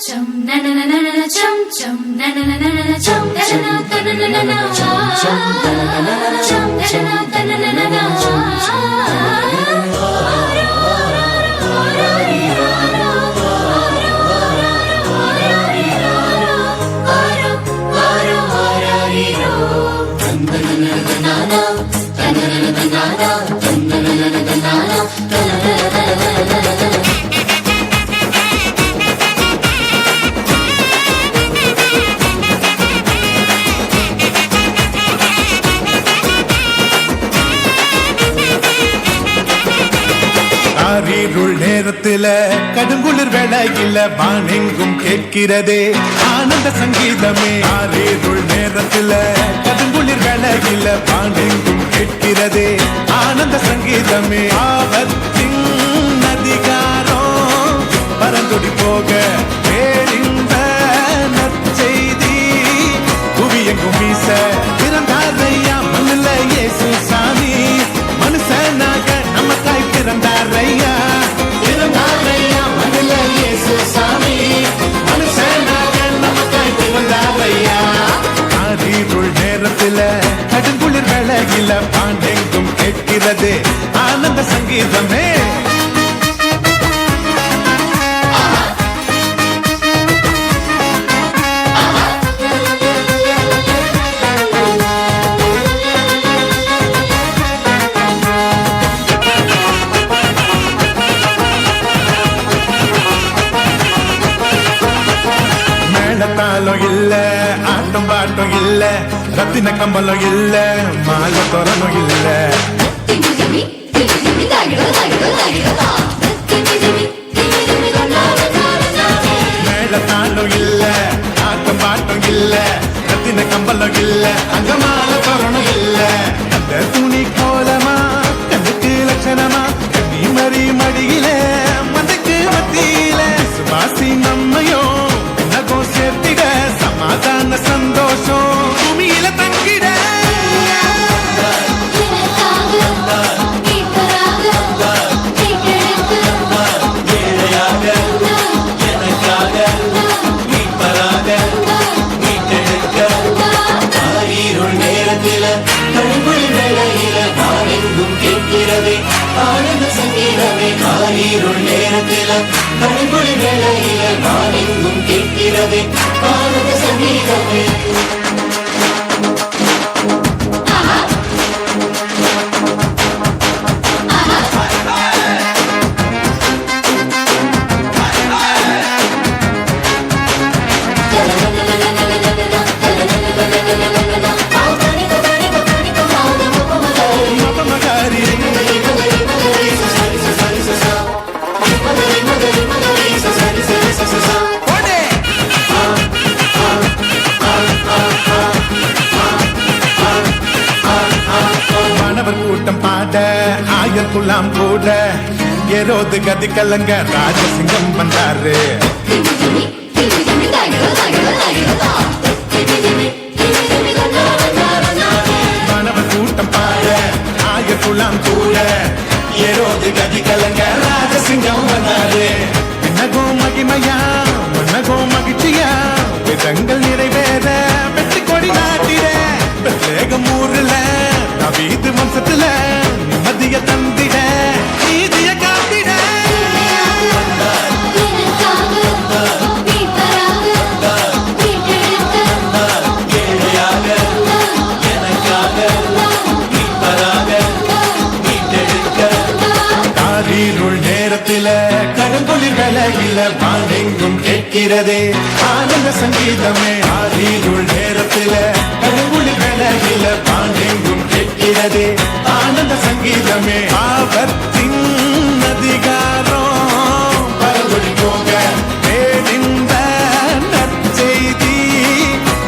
chum na na na na na chum chum na na na na na chum na na na na na chum chum na na na na chum na na na na இருள் நேரத்தில கடுங்குளிர் வேளையில வானெங்கும் கேட்கிறதே ஆனந்த சங்கீதமே. இருள் நேரத்தில கடுங்குளிர் வேளையில வானெங்கும் கேட்கிறதே ஆனந்த சங்கீதமே. ஆபத்தின் அதிகாரம் பரந்தொடி போக பேரின்ப நற்செய்தி புவியெங்கும் வீச பிறந்தாரையா மண்ணுல இயேசு சாமி. மனுஷனாக நமக்காய் பிறந்தாரையா பிறந்தாரையா மண்ணுல இயேசு சாமி. மனுஷனாக நமக்காய் பிறந்தாரையா. இருள் நேரத்தில கடுங்குளிர் வேளையில பாண்டெங்கும் கேட்கிறது ஆனந்த சங்கீதமே. மேளத்தாளம் இல்ல ஆட்டம் பாட்டம் இல்ல ரத்தின கம்பளம் இல்ல மாலை தோரணம் இல்ல. மேளத்தாளம் இல்ல ஆட்டம் பாட்டம் இல்ல ரத்தின கம்பளம் இல்ல அங்க மாலை தோரணம் இல்ல. அந்த துணி கோலமா கண்ணுக்கு லட்சணமா கண்ணி மறி மடியில மந்தைக்கு மத்தியில சுவாசி நம்மையோ சேர்த்திட சமாதான சந்தோஷம் பூமியில தங்கிட. இருள் நேரத்தில கடுங்குளிர் வேளையில வானெங்கும் கேட்கிறதே ஆனந்த சங்கீதமே. இருள் நேரத்தில கடுங்குளிர் வேளையில வானெங்கும் கேட்கிறதே ஆனந்த சங்கீதமே. கூட்டம் பாட ஆயர்குலாம் கூட ஏரோது கதி கலங்க ராஜசிங்கம் வந்தாரு. மாணவர் கூட்டம் பாட ஆயர்குலாம் கூட ஏரோது கதி கலங்க ராஜசிங்கம் வந்தாரு. என்னகோ மகிமையா மன்னகோ மகிழ்ச்சியா விதங்கள் நிறைவேற வெற்றி கொடி நாட்டிட பிரத்யேகம் ஊர்ல நவீது வம்சத்துல நிம்மதிய தந்திட நீதிய காத்திட. இருள் நேரத்தில கடுங்குளிர் வேளையில வானெங்கும் கேட்கிறதே ஆனந்த சங்கீதமே. இருள் நேரத்தில கடுங்குளிர் வேளையில வானெங்கும் கேட்கிறதே ஆனந்த சங்கீதமே. ஆபத்தின் அதிகாரம் பரவொடி போக பேரின்ப நற்செய்தி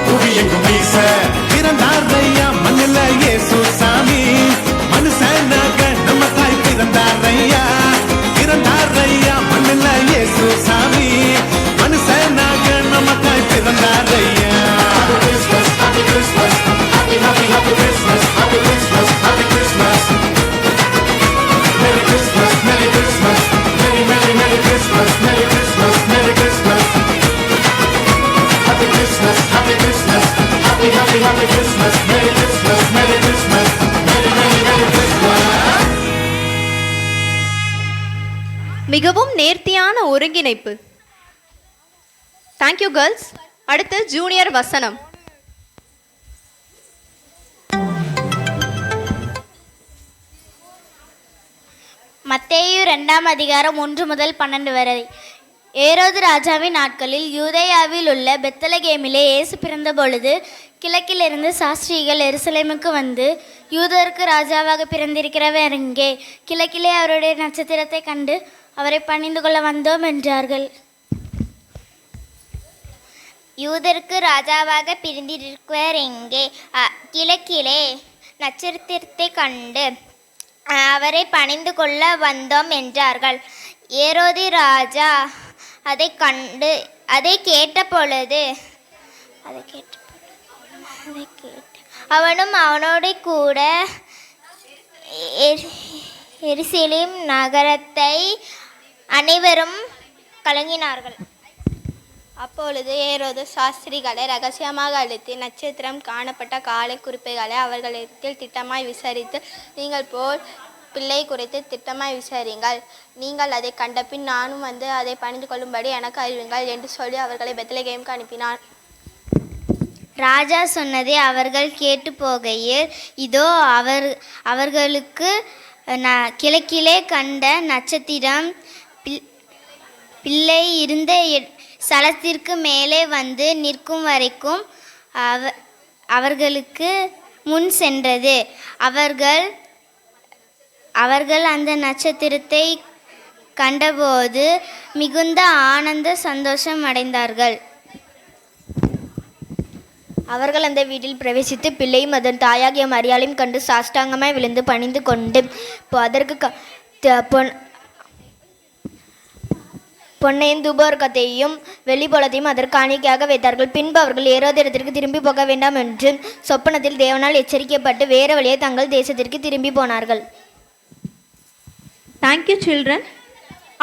புவியெங்கும் வீச பிறந்தாரையா மண்ணுல இயேசு சாமி. மனுஷனாக நமக்காய் பிறந்தாரையா பிறந்தாரையா மண்ணுல இயேசு சாமி. மனுஷனாக நமக்காய் பிறந்தாரையா. Happy Christmas, happy happy happy Christmas, happy Christmas, happy Christmas. Merry Christmas, Merry Christmas, Merry ஒருங்கிணைப்பு. Thank you girls. அடுத்து ஜூனியர் வசனம். மத்தேயு 2 அதிகாரம் 1 முதல் 12 வரை. ஏரோது ராஜாவின் நாட்களில் யூதேயாவில் உள்ள பெத்லகேமிலே இயேசு பிறந்த பொழுது கிழக்கிலிருந்து சாஸ்திரிகள் எருசலேமுக்கு வந்து, யூதருக்கு ராஜாவாக பிறந்திருக்கிறவர் எங்கே? கிழக்கிலே அவருடைய நட்சத்திரத்தை கண்டு அவரை பணிந்து கொள்ள வந்தோம் என்றார்கள். யூதருக்கு ராஜாவாக பிறந்திருக்கிறவர் எங்கே? கிழக்கிலே நட்சத்திரத்தை கண்டு அவரை பணிந்து கொள்ள வந்தோம் என்றார்கள். ஏரோது ராஜா அதை கேட்ட பொழுது அவனும் அவனோடு கூட எருசலேம் நகரத்தை அனைவரும் கலங்கினார்கள். அப்பொழுது ஏரோது சாஸ்திரிகளை ரகசியமாக அழைத்து நட்சத்திரம் காணப்பட்ட காலை குறிப்புகளை அவர்களிடத்தில் திட்டமாய் விசாரித்து, நீங்கள் போல் பிள்ளை குறித்து திட்டமாய் விசாரிங்கள். நீங்கள் அதை கண்டபின் நானும் வந்து அதை பணிந்து கொள்ளும்படி எனக்கு அறிவுங்கள் என்று சொல்லி அவர்களை பெத்லகேமுக்கு அனுப்பினான். ராஜா சொன்னதை அவர்கள் கேட்டு போகையில், இதோ அவர்களுக்கு கிழக்கிலே கண்ட நட்சத்திரம் பிள்ளை இருந்த ஸ்தலத்திற்கு மேலே வந்து நிற்கும் வரைக்கும் அவர்களுக்கு முன் சென்றது. அவர்கள் அந்த நட்சத்திரத்தை கண்டபோது மிகுந்த ஆனந்த சந்தோஷம் அடைந்தார்கள். அவர்கள் அந்த வீட்டில் பிரவேசித்து பிள்ளையும் அதன் தாயாகிய மரியாளையும் கண்டு சாஷ்டாங்கமாய் விழுந்து பணிந்து கொண்டு அதற்கு பொன்னையும் தூபவர்க்கத்தையும் வெள்ளிப்பழத்தையும் அதற்கு காணிக்கையாக வைத்தார்கள். பின்பு அவர்கள் ஏரோதிடத்திற்கு திரும்பி போக வேண்டாம் என்று சொப்பனத்தில் தேவனால் எச்சரிக்கப்பட்டு வேறு வழியை தங்கள் தேசத்திற்கு திரும்பி போனார்கள். Thank you children.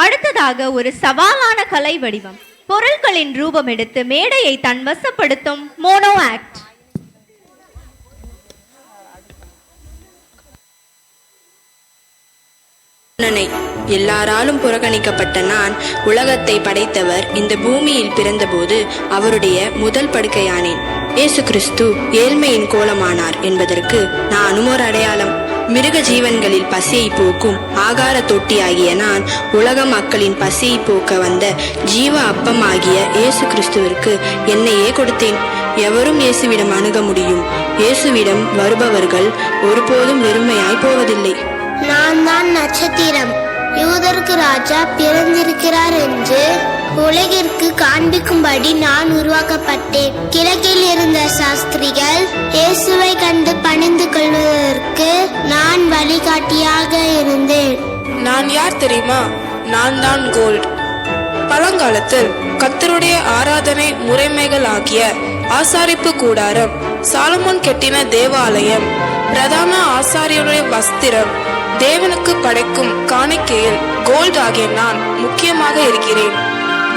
அடுத்ததாக ஒரு சவாலான கலை வடிவம். பொருட்களின் ரூபம் எடுத்து மேடையை தன் வசப்படுத்தும் மோனோ ஆக்ட். எல்லாராலும் புறக்கணிக்கப்பட்ட நான் உலகத்தை படைத்தவர் இந்த பூமியில் பிறந்தபோது அவருடைய முதல் படுக்கையானேன். இயேசு கிறிஸ்து ஏழ்மையின் கோலமானார் என்பதற்கு நானும் ஒரு அடையாளம். மிருக ஜீவன்களில் பசியை போக்கும் ஆகார தொட்டியாகிய நான் உலக மக்களின் பசியை போக்க வந்த ஜீவ அப்பமாகிய இயேசு கிறிஸ்துவிற்கு என்னையே கொடுத்தேன். எவரும் இயேசுவிடம் அணுக முடியும். இயேசுவிடம் வருபவர்கள் ஒருபோதும் வெறுமையாய் போவதில்லை. நான் தான் நட்சத்திரம், யூதருக்கு ராஜா பிறந்திருக்கிறார் என்று உலகிற்கு காண்பிக்கும்படி நான் உருவாக்கப்பட்டேன். கிழக்கில் இருந்த சாஸ்திரிகள் இயேசுவை கண்டு பணிந்து கொள்வதற்கு நான் வழிகாட்டியாக இருந்தேன். நான் யார் தெரியுமா? நான் தான் கோல்ட். பழங்காலத்தில் கர்த்தருடைய ஆராதனை முறைமைகள் ஆகிய ஆசாரிப்பு கூடாரம், சாலமோன் கட்டின தேவாலயம், பிரதான ஆசாரியருடைய வஸ்திரம், தேவனுக்கு படைக்கும் காணிக்கையில் கோல்ட் ஆகிய நான் முக்கியமாக இருக்கிறேன்.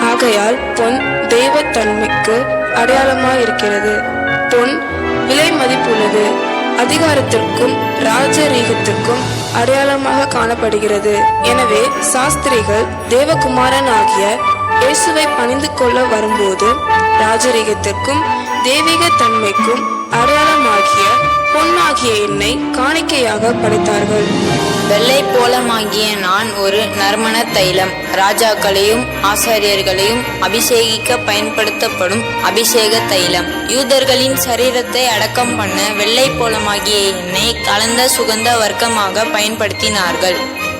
ஆகையால் பொன் தெய்வ தன்மைக்கு அடையாளமாக இருக்கிறது. பொன் விலை மதிப்புள்ளது, அதிகாரத்திற்கும் ராஜரீகத்திற்கும் அடையாளமாக காணப்படுகிறது. எனவே சாஸ்திரிகள் தேவகுமாரன் ஆகிய இயேசுவை பணிந்து கொள்ள வரும்போது ராஜரீகத்திற்கும் தெய்வீக தன்மைக்கும் அடையாளமாகிய பொன்னாகிய என்னை காணிக்கையாக படைத்தார்கள். வெள்ளை போலமாகிய நான் ஒரு நறுமண தைலம், ராஜாக்களையும் ஆசாரியர்களையும் அபிஷேகிக்க பயன்படுத்தப்படும் அபிஷேக தைலம். யூதர்களின் சரீரத்தை அடக்கம் பண்ண வெள்ளை போலமாகிய என்னை கலந்த சுகந்த வர்க்கமாக பயன்படுத்தினார்கள்.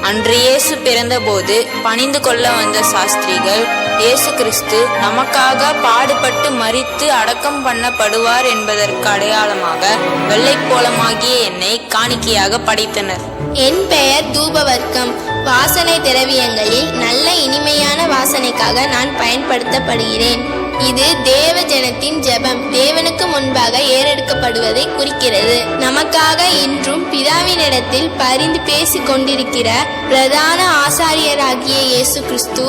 அன்று இயேசு பிறந்தபோது பணிந்து கொள்ள வந்த சாஸ்திரிகள் இயேசு கிறிஸ்து நமக்காக பாடுபட்டு மரித்து அடக்கம் பண்ணப்படுவார் என்பதற்கு அடையாளமாக வெள்ளை போலமாகிய என்னை காணிக்கையாக படைத்தனர். என் பெயர் தூபவர்க்கம். வாசனை திரவியங்களில் நல்ல இனிமையான வாசனைக்காக நான் பயன்படுத்தப்படுகிறேன். இது தேவ ஜனத்தின் ஜெபம், தேவனுக்கு முன்பாக ஏறெடுக்கப்படுவதை குறிக்கிறது. நமக்காக இன்றும் பிதாவினிடத்தில் பரிந்து பேசிக் கொண்டிருக்கிற பிரதான ஆசாரியராகிய இயேசு கிறிஸ்து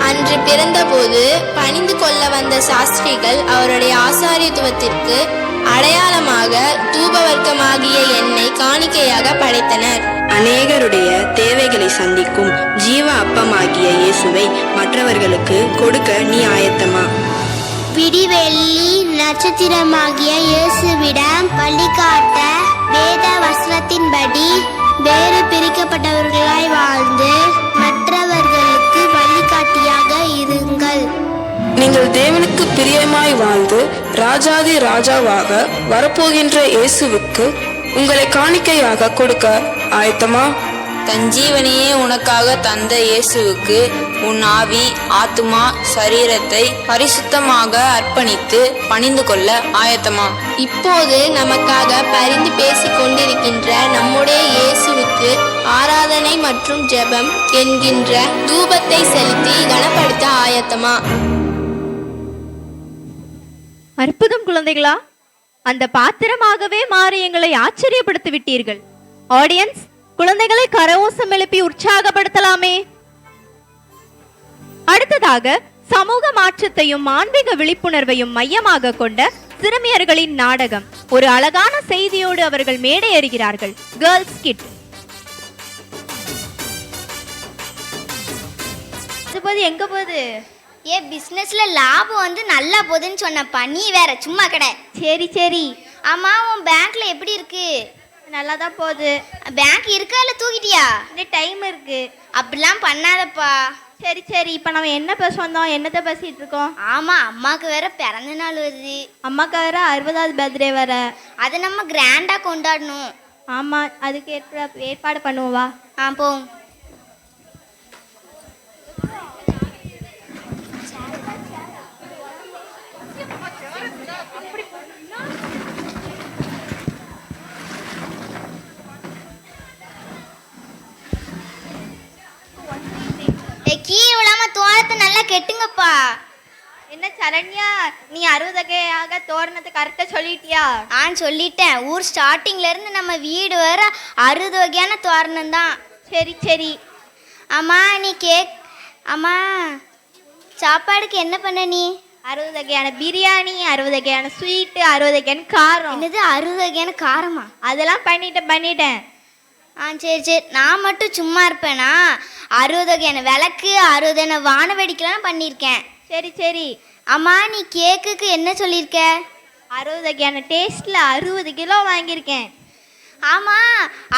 அன்று பிறந்தபோது பணிந்து கொள்ள வந்த சாஸ்திரிகள் அவருடைய ஆசாரியத்துவத்திற்கு அடையாளமாக தூபவர்க்கமாகிய எண்ணெய் காணிக்கையாக படைத்தனர். அநேகருடைய தேவைகளை சந்திக்கும் ஜீவ அப்பமாகிய இயேசுவை மற்றவர்களுக்கு கொடுக்க நீ ஆயத்தமா? விடிவெள்ளி நட்சத்திரமாகிய இயேசுவிடம் வழிகாட்ட வேத வசனத்தின்படி வேறு பிரிக்கப்பட்டவர்களாய் வாழ்ந்து மற்றவர்களுக்கு வழிகாட்டியாக இருங்கள். நீங்கள் தேவனுக்கு பிரியமாய் வாழ்ந்து ராஜாதி ராஜாவாக வரப்போகின்ற இயேசுவுக்கு உங்களை காணிக்கையாக கொடுக்க ஆயத்தமா? தன் ஜீவனையே உனக்காக தந்த இயேசுவுக்கு உன் ஆவி, ஆத்துமா, சரீரத்தை பரிசுத்தமாக அர்ப்பணித்து பணிந்து கொள்ள ஆயத்தமா? இப்போது நமக்காக பரிந்து பேசிக் கொண்டிருக்கின்ற நம்முடைய இயேசுவுக்கு ஆராதனை மற்றும் ஜெபம் என்கின்ற தூபத்தை செலுத்தி கனப்படுத்த ஆயத்தமா? அற்புதம் குழந்தைகளா, அந்த பாத்திரமாகவே மாறி எங்களை ஆச்சரியப்படுத்தி விட்டீர்கள். ஆடியன்ஸ், குழந்தைகளை கரவோசம் எழுப்பி உற்சாகப்படுத்தலாமே. அடுத்ததாக சமூக மாற்றத்தையும் ஆன்மீக விழிப்புணர்வையும் மையமாக கொண்ட சிறுமியர்களின் நாடகம். ஒரு அழகான செய்தியோடு அவர்கள் மேடை ஏறுகிறார்கள். Girls kit. எங்க போகுது? பிசினஸ்ல லாபம் வந்து நல்லா போகுதுன்னு சொன்னப்பா, நீ வேற சும்மா கடை. சரி சரி. ஆமா, உன் பேங்க்ல எப்படி இருக்கு? நல்லா தான் போகுது. பேங்க் இருக்கா இல்ல தூக்கிட்டியா? இன்னும் டைம் இருக்கு. அப்படிலாம் பண்ணாதப்பா. சரி சரி. இப்ப நம்ம என்ன பேச வந்தோம்? என்னத்த பேசிட்டு இருக்கோம்? ஆமா, அம்மாக்கு வேற பிறந்த நாள் வருது. அம்மாக்கு வேற 60வது பர்த்டே வேற. அதை நம்ம கிராண்டா கொண்டாடணும். ஆமா, அதுக்கு ஏற்பாடு பண்ணுவா. போம். கீழே விழாம தோரத்தை நல்லா கெட்டுங்கப்பா. என்ன சரண்யா, நீ 60 வகையாக தோரணத்தை கரெக்டா சொல்லிட்டியா? சொல்லிட்டேன். ஊர் ஸ்டார்டிங்ல இருந்து நம்ம வீடு வர 60 வகையான தோரணம் தான். சரி சரி. அம்மா, நீ அம்மா, சாப்பாடுக்கு என்ன பண்ண? நீ 60 வகையான பிரியாணி, 60 வகையான ஸ்வீட்டு, 60 வகையான காரம். என்னது 60 வகையான காரமா? அதெல்லாம் பண்ணிட்டேன். சரி சரி. நான் மட்டும் சும்மா இருப்பேனா? 60 வகையான விளக்கு, 60 வகையான வான வெடிக்கலாம் பண்ணியிருக்கேன். சரி சரி. அம்மா, நீ கேக்குக்கு என்ன சொல்லியிருக்க? 60 வகையான டேஸ்ட்ல 60 கிலோ வாங்கியிருக்கேன். ஆமா,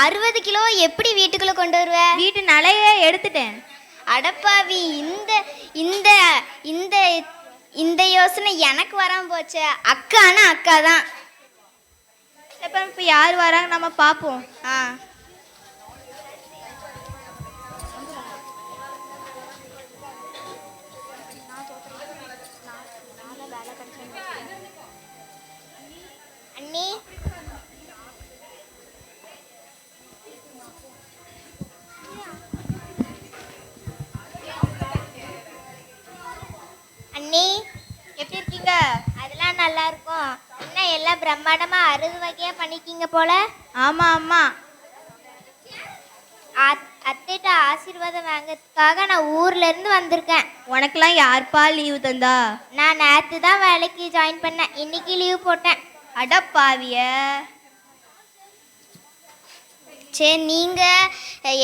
60 கிலோ எப்படி வீட்டுக்குள்ள கொண்டு வருவ? வீட்டு நலையே எடுத்துட்டேன். அடப்பாவி, இந்த இந்த இந்த இந்த யோசனை எனக்கு வராம போச்சு. அக்கானா அக்கா தான். இப்போ யார் வராங்க நம்ம பார்ப்போம். அண்ணி, அண்ணி எப்படி இருக்கீங்க? அதெல்லாம் நல்லா இருக்கும். என்ன எல்லாம் பிரம்மாண்டமா 60 வகையா பண்ணிருக்கீங்க போல. ஆமா ஆமா. அத்தைட்ட ஆசீர்வாதம் வாங்கிறதுக்காக நான் ஊர்ல இருந்து வந்திருக்கேன். உனக்கெல்லாம் யார்ப்பா லீவு தந்தா? நான் நேற்று தான் வேலைக்கு ஜாயின் பண்ணேன். இன்னைக்கு லீவ் போட்டேன். அடப்பாவிய. சரி, நீங்க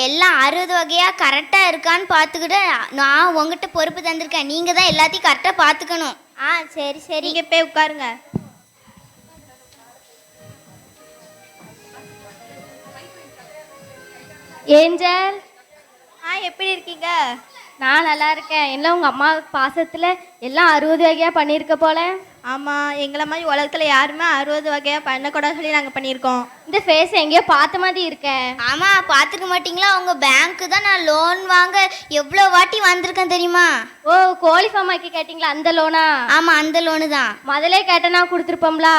எல்லாம் 60 வகையா கரெக்டா இருக்கான்னு பார்த்துக்கிட்டு நான் உங்ககிட்ட பொறுப்பு தந்திருக்கேன். நீங்க தான் எல்லாத்தையும் கரெக்டா பார்த்துக்கணும். சரி சரி. நீங்க போய் உட்காருங்க. ஏஞ்சல், எப்படி இருக்கீங்க? நான் நல்லா இருக்கேன். எல்லாம் உங்கள் அம்மா பாசத்தில் எல்லாம் 60 வகையாக பண்ணியிருக்க போல. ஆமாம், எங்களை மாதிரி உலகத்தில் யாருமே 60 வகையாக பண்ணக்கூடாது சொல்லி நாங்கள் பண்ணியிருக்கோம். இந்த ஃபேஸ் எங்கேயோ பார்த்த மாதிரி இருக்கேன். ஆமாம், பார்த்துக்க மாட்டிங்களா? உங்கள் பேங்க்கு தான் நான் லோன் வாங்க எவ்வளோ வாட்டி வந்திருக்கேன் தெரியுமா? ஓ, கோழி ஃபார்ம் ஆக்கி கேட்டிங்களா? அந்த லோனா? ஆமாம், அந்த லோனு தான். முதலே கேட்டேன்னா கொடுத்துருப்போம்லா.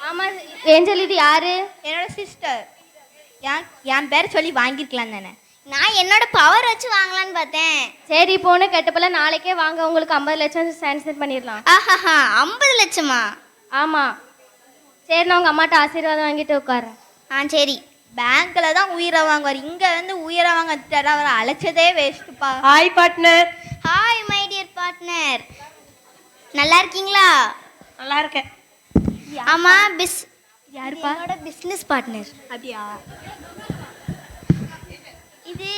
ஆமாம் ஏஞ்சல், இது யாரு? என்னோட சிஸ்டர். என் பேர் சொல்லி வாங்கியிருக்கலாம் தானே. நான் என்னோட பவர் வச்சு வாங்கலான்னு பார்த்தேன். சரி, போன கேட்டப்பல நாளைக்கே வாங்க, உங்களுக்கு 50 லட்சம் சாங்ஷன் பண்ணிடலாம். ஆஹாஹா, 50 லட்சமா? ஆமாம். சரி, நான் உங்கள் அம்மாட்ட ஆசீர்வாதம் வாங்கிட்டு உட்காரேன். சரி. பேங்க்கில் தான் உயிரை வாங்குவார், இங்கே வந்து உயிரை வாங்க அவர் அழைச்சதே வேஸ்ட்டுப்பா. Hi partner. Hi my dear partner. நல்லா இருக்கீங்களா? நல்லா இருக்கேன். ஆமாம், யாருப்பா? என்னோட பிஸ்னஸ் பார்ட்னர். அப்படியா? இது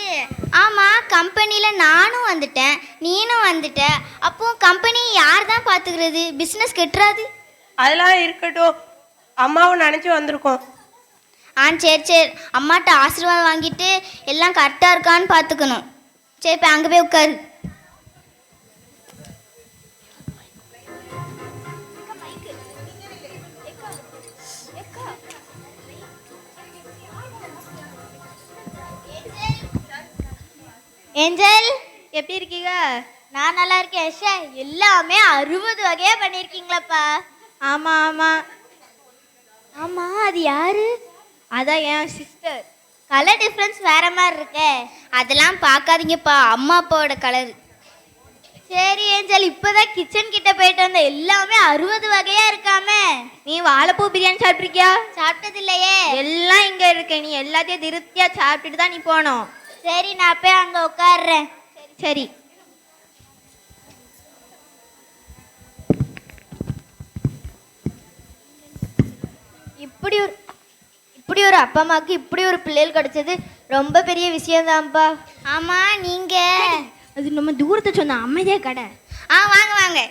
ஆமாம், கம்பெனியில் நானும் வந்துட்டேன், நீனும் வந்துட்ட. அப்போ கம்பெனி யார் தான் பார்த்துக்கிறது? பிஸ்னஸ் கெட்டுறாது. அதெல்லாம் இருக்கட்டும், அம்மாவை நினச்சி வந்திருக்கோம். சரி சரி, அம்மாட்ட ஆசீர்வாதம் வாங்கிட்டு எல்லாம் கரெக்டாக இருக்கான்னு பார்த்துக்கணும். சரி, இப்போ அங்கே போய் உட்காரு. ஏஞ்சல், எப்படி இருக்கீங்க? நான் நல்லா இருக்கேன். எல்லாமே 60 வகையாக பண்ணியிருக்கீங்களப்பா. ஆமாம் ஆமாம். ஆமாம், அது யாரு? அதான் என் சிஸ்டர். கலர் டிஃப்ரென்ஸ் வேற மாதிரி இருக்கே. அதெல்லாம் பார்க்காதீங்கப்பா, அம்மா அப்பாவோட கலர். சரி ஏஞ்சல், இப்போதான் கிச்சன் கிட்ட போயிட்டு வந்த. எல்லாமே 60 வகையாக இருக்காமே. நீ வாழைப்பூ பிரியாணி சாப்பிட்ருக்கியா? சாப்பிட்டது இல்லையே. எல்லாம் இங்கே இருக்கு. நீ எல்லாத்தையும் திருப்தியாக சாப்பிட்டுட்டு தான் நீ போகணும். சரி, நான் போய் அங்கே உட்காடுறேன். சரி. இப்படி ஒரு அப்பா அம்மாவுக்கு இப்படி ஒரு பிள்ளைகள் கிடைச்சது ரொம்ப பெரிய விஷயம்தான்ப்பா. ஆமாம், நீங்கள் அது நம்ம தூரத்தை சொன்ன அமைதியாக கடை. வாங்க வாங்க.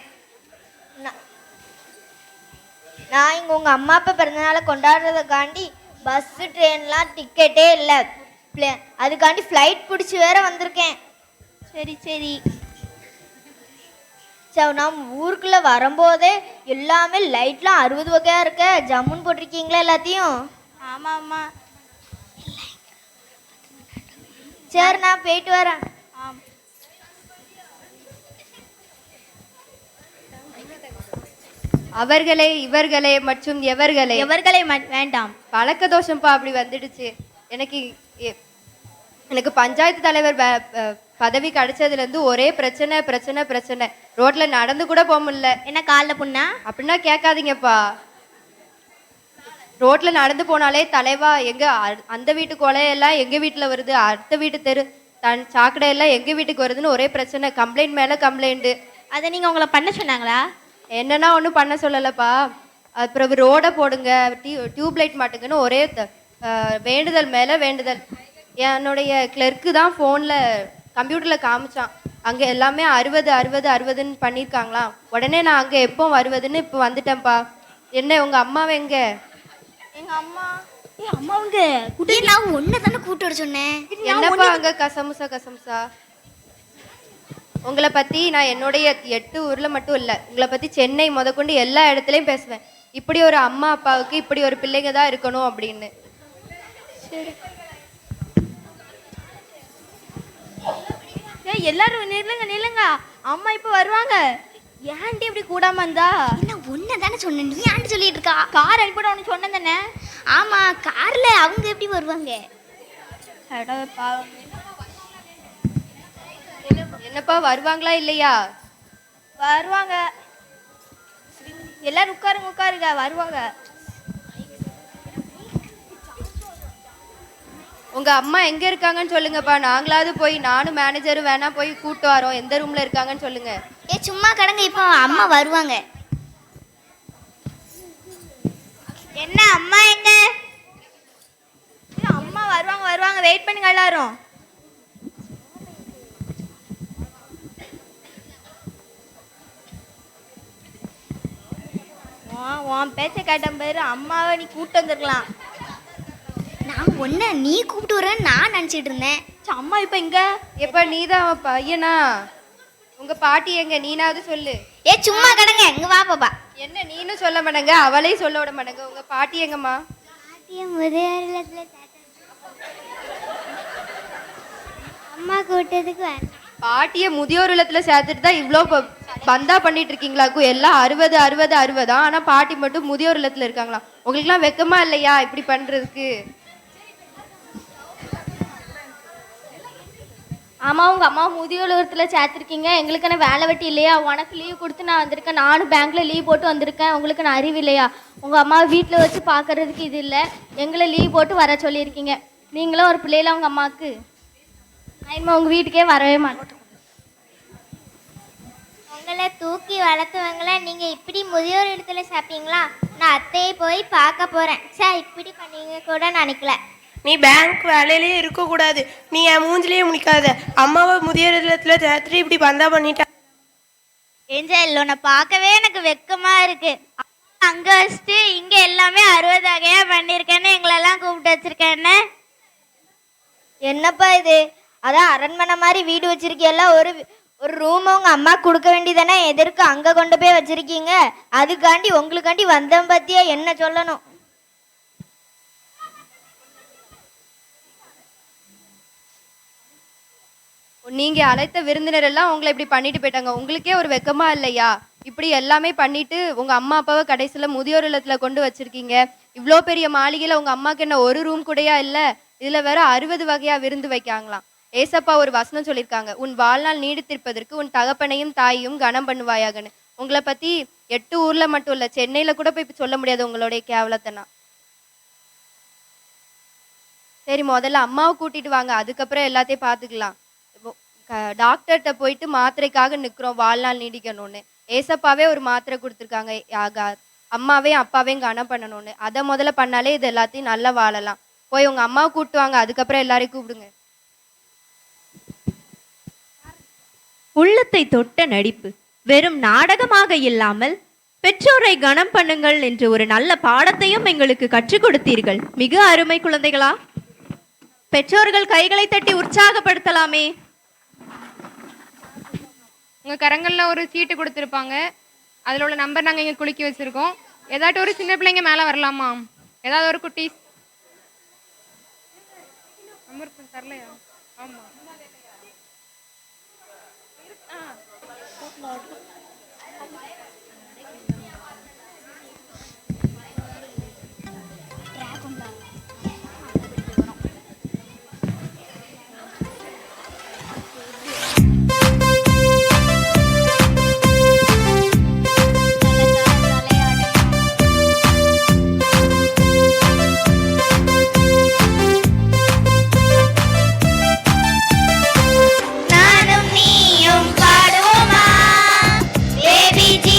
நான் இங்கே உங்கள் அம்மா அப்பா பிறந்தநாளை கொண்டாடுறதுக்காண்டி பஸ்ஸு ட்ரெயின்லாம் டிக்கெட்டே இல்லை. அதுக்காண்டி ஃப்ளைட் பிடிச்சி வேற வந்திருக்கேன். சரி சரி. நான் ஊருக்குள்ளே வரும்போதே எல்லாமே லைட்லாம் 60 வகையாக இருக்க. ஜம்முன்னு போட்டிருக்கீங்களா எல்லாத்தையும்? ஆமாம் ஆமாம். சரி, நான் போயிட்டு வரேன். அவர்களே, இவர்களே மற்றும் எவர்களே. எவர்களே வேண்டாம். பழக்க தோஷம்ப்பா, அப்படி வந்துடுச்சு. எனக்கு பஞ்சாயத்து தலைவர் பதவி கிடைச்சதுலேருந்து ஒரே பிரச்சனை பிரச்சனை பிரச்சனை. ரோட்ல நடந்து கூட போக முடியல. என்ன காலில் புண்ணா? அப்படின்னா கேட்காதீங்கப்பா. ரோட்ல நடந்து போனாலே தலைவா, எங்க அந்த வீட்டு கொலையெல்லாம் எங்க வீட்டுல வருது, அடுத்த வீட்டு தெரு சாக்கடையெல்லாம் எங்க வீட்டுக்கு வருதுன்னு ஒரே பிரச்சனை. கம்ப்ளைண்ட் மேல கம்ப்ளைண்ட். அதை நீங்க உங்களை பண்ண சொன்னாங்களா? என்னன்னா ஒன்றும் பண்ண சொல்லலப்பா. அப்புறம் ரோடை போடுங்க, டியூப்லைட் மாட்டுங்கன்னு ஒரே வேண்டுதல் மேலே வேண்டுதல். என்னுடைய கிளர்க்கு தான் ஃபோனில் கம்ப்யூட்டரில் காமிச்சான். அங்கே எல்லாமே 60 60 60ன்னு பண்ணியிருக்காங்களாம். உடனே நான் அங்கே எப்போ வருவதுன்னு இப்போ வந்துட்டேன்ப்பா. என்ன உங்கள் அம்மாவை எங்க? எங்கள் அம்மா அம்மாவுங்க நான் ஒன்று தானே கூட்டு வர சொன்னேன். என்னப்பா அங்கே கசமுசா கசமுசா? உங்களை பற்றி நான் என்னுடைய 8 ஊரில் மட்டும் இல்லை, உங்களை பற்றி சென்னை முதற்கொண்டு எல்லா இடத்துலையும் பேசுவேன். இப்படி ஒரு அம்மா அப்பாவுக்கு இப்படி ஒரு பிள்ளைங்க தான் இருக்கணும் அப்படின்னு. எல்லாரும் நில்லுங்க நில்லுங்க, அம்மா இப்போ வருவாங்க. ஏன்டி இப்படி கூடாம இருந்தா? என்ன ஒன்று தானே சொன்னேன், நீ ஆண்டி சொல்லிட்டு இருக்கா? கார் அனுப்பிட உனக்கு சொன்னேன் தானே? ஆமாம், காரில் அவங்க எப்படி வருவாங்க? என்னப்பா வருவாங்களா இல்லையா? வருவாங்க. எல்லாரும் உட்காருங்க உட்காருங்க, வருவாங்க. உங்க அம்மா எங்க இருக்காங்கன்னு சொல்லுங்கப்பா. நாங்களாவது போய், நானும் மேனேஜரும் வேணா போய் கூட்டு வரோம். எந்த ரூம்ல இருக்காங்கன்னு சொல்லுங்க. சும்மா கடங்க, இப்போ அம்மா வருவாங்க. என்ன அம்மா எங்க? அம்மா வருவாங்க வருவாங்க, வெயிட் பண்ணுங்க எல்லாரும். உன் பேச்ச கேட்டன் பேரு அம்மாவை நீ கூப்பிட்டு வந்துருக்கலாம். நான் ஒன்ன நீ கூப்பிட்டு வரேன்னு நான் நினச்சிட்டு இருந்தேன். அம்மா இப்போ எங்க? எப்ப நீதான் அவன் பையனா? உங்க பாட்டி எங்க? நீனாவது சொல்லு. சும்மா கடங்க, இங்க வா பாப்பா. என்ன நீனும் சொல்ல மாட்டேங்க, அவளையும் சொல்ல விட மாட்டேங்க. உங்க பாட்டி எங்கம்மா? அம்மா கூட்டத்துக்கு வர. பாட்டியை முதியோர் இல்லத்துல சேர்த்துட்டு தான் இவ்வளோ பந்தா பண்ணிட்டு இருக்கீங்களாக்கும். எல்லாம் 60 60 60 ஆனா பாட்டி மட்டும் முதியோர் இல்லத்துல இருக்காங்களா? உங்களுக்குலாம் வெக்கமா இல்லையா இப்படி பண்றதுக்கு? ஆமாம், உங்கள் அம்மா முதியோலகத்தில் சேர்த்துருக்கீங்க. எங்களுக்கான வேலை வெட்டி இல்லையா? உனக்கு லீவ் கொடுத்து நான் வந்திருக்கேன். நானும் பேங்க்கில் லீவ் போட்டு வந்திருக்கேன். உங்களுக்கு நான் அறிவு இல்லையா? உங்கள் அம்மாவை வீட்டில் வச்சு பார்க்கறதுக்கு இது இல்லை, எங்களை லீவ் போட்டு வர சொல்லியிருக்கீங்க. நீங்களும் ஒரு பிள்ளையில உங்கள் அம்மாவுக்கு. நான் இனிமேல் உங்கள் வீட்டுக்கே வரவே மாட்டேன். உங்களை தூக்கி வளர்த்தவங்கள நீங்கள் இப்படி முதியோர் இடத்துல சாப்பிட்டீங்களா? நான் அத்தையை போய் பார்க்க போறேன். சார் இப்படி பண்ணீங்க கூட நினைக்கல. நீ பேங்க் வேலையிலேயே இருக்கக்கூடாது. நீ என் மூஞ்சிலேயே முடிக்காத. அம்மாவை முதியோர் இல்லத்துல சேர்த்துட்டு இப்படி பந்தா பண்ணிட்டா. ஏஞ்சல் உன்னை பார்க்கவே எனக்கு வெக்கமா இருக்கு. அங்க வச்சுட்டு இங்க எல்லாமே 60 வகையா பண்ணிருக்கேன்னு எங்களெல்லாம் கூப்பிட்டு வச்சிருக்கேன்னு. என்னப்பா இது? அதான் அரண்மனை மாதிரி வீடு வச்சிருக்கீல்ல, ஒரு ரூம் உங்க அம்மா கொடுக்க வேண்டியதானே, எதற்கு அங்க கொண்டு போய் வச்சிருக்கீங்க? அதுக்காண்டி உங்களுக்காண்டி வந்தேன் பத்தியா என்ன சொல்லணும்? நீங்க அழைத்த விருந்தினர் எல்லாம் உங்களை இப்படி பண்ணிட்டு போயிட்டாங்க. உங்களுக்கே ஒரு வெக்கமா இல்லையா? இப்படி எல்லாமே பண்ணிட்டு உங்க அம்மா அப்பாவை கடைசியில முதியோர் இல்லத்துல கொண்டு வச்சிருக்கீங்க. இவ்வளோ பெரிய மாளிகையில உங்க அம்மாக்கு என்ன ஒரு ரூம் கூடயா இல்ல? இதுல வேற 60 வகையா விருந்து வைக்காங்களாம். ஏசப்பா ஒரு வசனம் சொல்லியிருக்காங்க, உன் வாழ்நாள் நீடித்திருப்பதற்கு உன் தகப்பனையும் தாயையும் கனம் பண்ணுவாயாகன்னு. உங்களை பத்தி 8 ஊர்ல மட்டும் இல்ல, சென்னையில கூட போய் சொல்ல முடியாது உங்களுடைய கேவலத்தைனா. சரி, முதல்ல அம்மாவை கூட்டிட்டு வாங்க, அதுக்கப்புறம் எல்லாத்தையும் பார்த்துக்கலாம். டாக்டர்கிட்ட போயிட்டு மாத்திரைக்காக நிற்கிறோம் வாழ்நாள் நீடிக்கணும்னு. ஏசப்பாவே ஒரு மாத்திரை கொடுத்துருக்காங்க, அம்மாவையும் அப்பாவையும் கனம் பண்ணணும்னு. அதை முதல்ல பண்ணாலே இது எல்லாத்தையும் நல்லா வாழலாம். போய் உங்க அம்மாவை கூப்பிட்டு வாங்க, அதுக்கப்புறம் எல்லாரையும் கூப்பிடுங்க. உள்ளத்தை தொட்ட நடிப்பு வெறும் நாடகமாக இல்லாமல் பெற்றோரை கனம் பண்ணுங்கள் என்று ஒரு நல்ல பாடத்தையும் எங்களுக்கு கற்றுக் கொடுத்தீர்கள். மிக அருமை குழந்தைகளா. பெற்றோர்கள் கைகளை தட்டி உற்சாகப்படுத்தலாமே. உங்கள் கரங்களில் ஒரு சீட்டு கொடுத்துருப்பாங்க, அதில் உள்ள நம்பர் நாங்கள் இங்கே குலுக்கி வச்சுருக்கோம். ஏதாட்டும் ஒரு சின்ன பிள்ளைங்க மேலே வரலாமா? ஏதாவது ஒரு குட்டீஸ் நம்பர் தரலையா? ஆமாம், நானும் நீயும் பாடுவோமா, பேபி ஜீ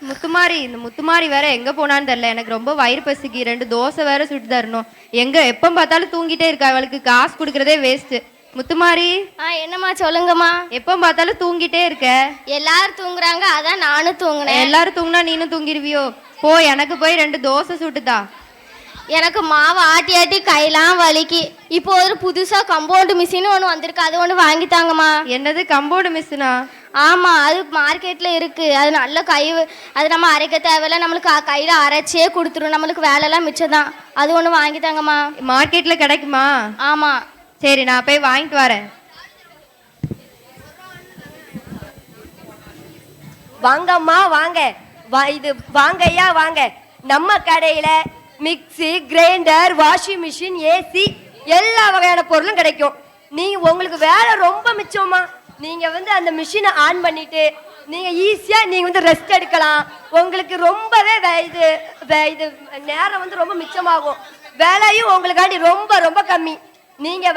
முத்துமாரி, இந்த முத்துமாரி வேற எங்க போனான்னு தெரியல. எனக்கு ரொம்ப வயிறு பசிக்கு, 2 தோசை வேற சுட்டு தரணும். எங்க எப்ப பார்த்தாலும் தூங்கிட்டே இருக்கா, அவளுக்கு காசு கொடுக்கறதே வேஸ்ட். முத்துமாரி, என்னம்மா சொல்லுங்கம்மா. எப்ப பார்த்தாலும் தூங்கிட்டே இருக்க. எல்லாரும் தூங்குறாங்க, அதான் நானும் தூங்குனேன். எல்லாரும் தூங்குனா நீனும் தூங்கிடுவியோ? போ, எனக்கு போய் 2 தோசை சுட்டுதா. எனக்கு மாவை ஆட்டி ஆட்டி கையெல்லாம் வலிக்கு. இப்போ ஒரு புதுசா கம்பவுண்ட் மிஷின் ஒன்று வந்திருக்கு, அது ஒன்று வாங்கித்தாங்கம்மா. என்னது கம்பவுண்ட் மிஷினா? ஆமா, அது மார்க்கெட்ல இருக்கு. அது நல்ல அது நம்ம அரைக்க தேவையில்ல, நம்மளுக்கு கையில அரைச்சே கொடுத்துரும், நம்மளுக்கு வேலைலாம் மிச்சம் தான். அது ஒன்று வாங்கித்தாங்கம்மா. மார்க்கெட்ல கிடைக்குமா? ஆமா. சரி, நான் போய் வாங்கிட்டு வரேன். வாங்கம்மா வாங்க, இது வாங்க ஐயா வாங்க. நம்ம கடையில mixie, grinder, washing machine, AC எல்லா வகையான பொருளும் கிடைக்கும். உங்களுக்கு வேலை ரொம்ப மிச்சமா. நீங்க அந்த மிஷினை ஆன் பண்ணிட்டு நீங்க ஈஸியா நீங்க ரெஸ்ட் எடுக்கலாம். உங்களுக்கு ரொம்பவே இது நேரம் ரொம்ப மிச்சமாகும். வேலையும் உங்களுக்காண்டி ரொம்ப ரொம்ப கம்மி. நீங்க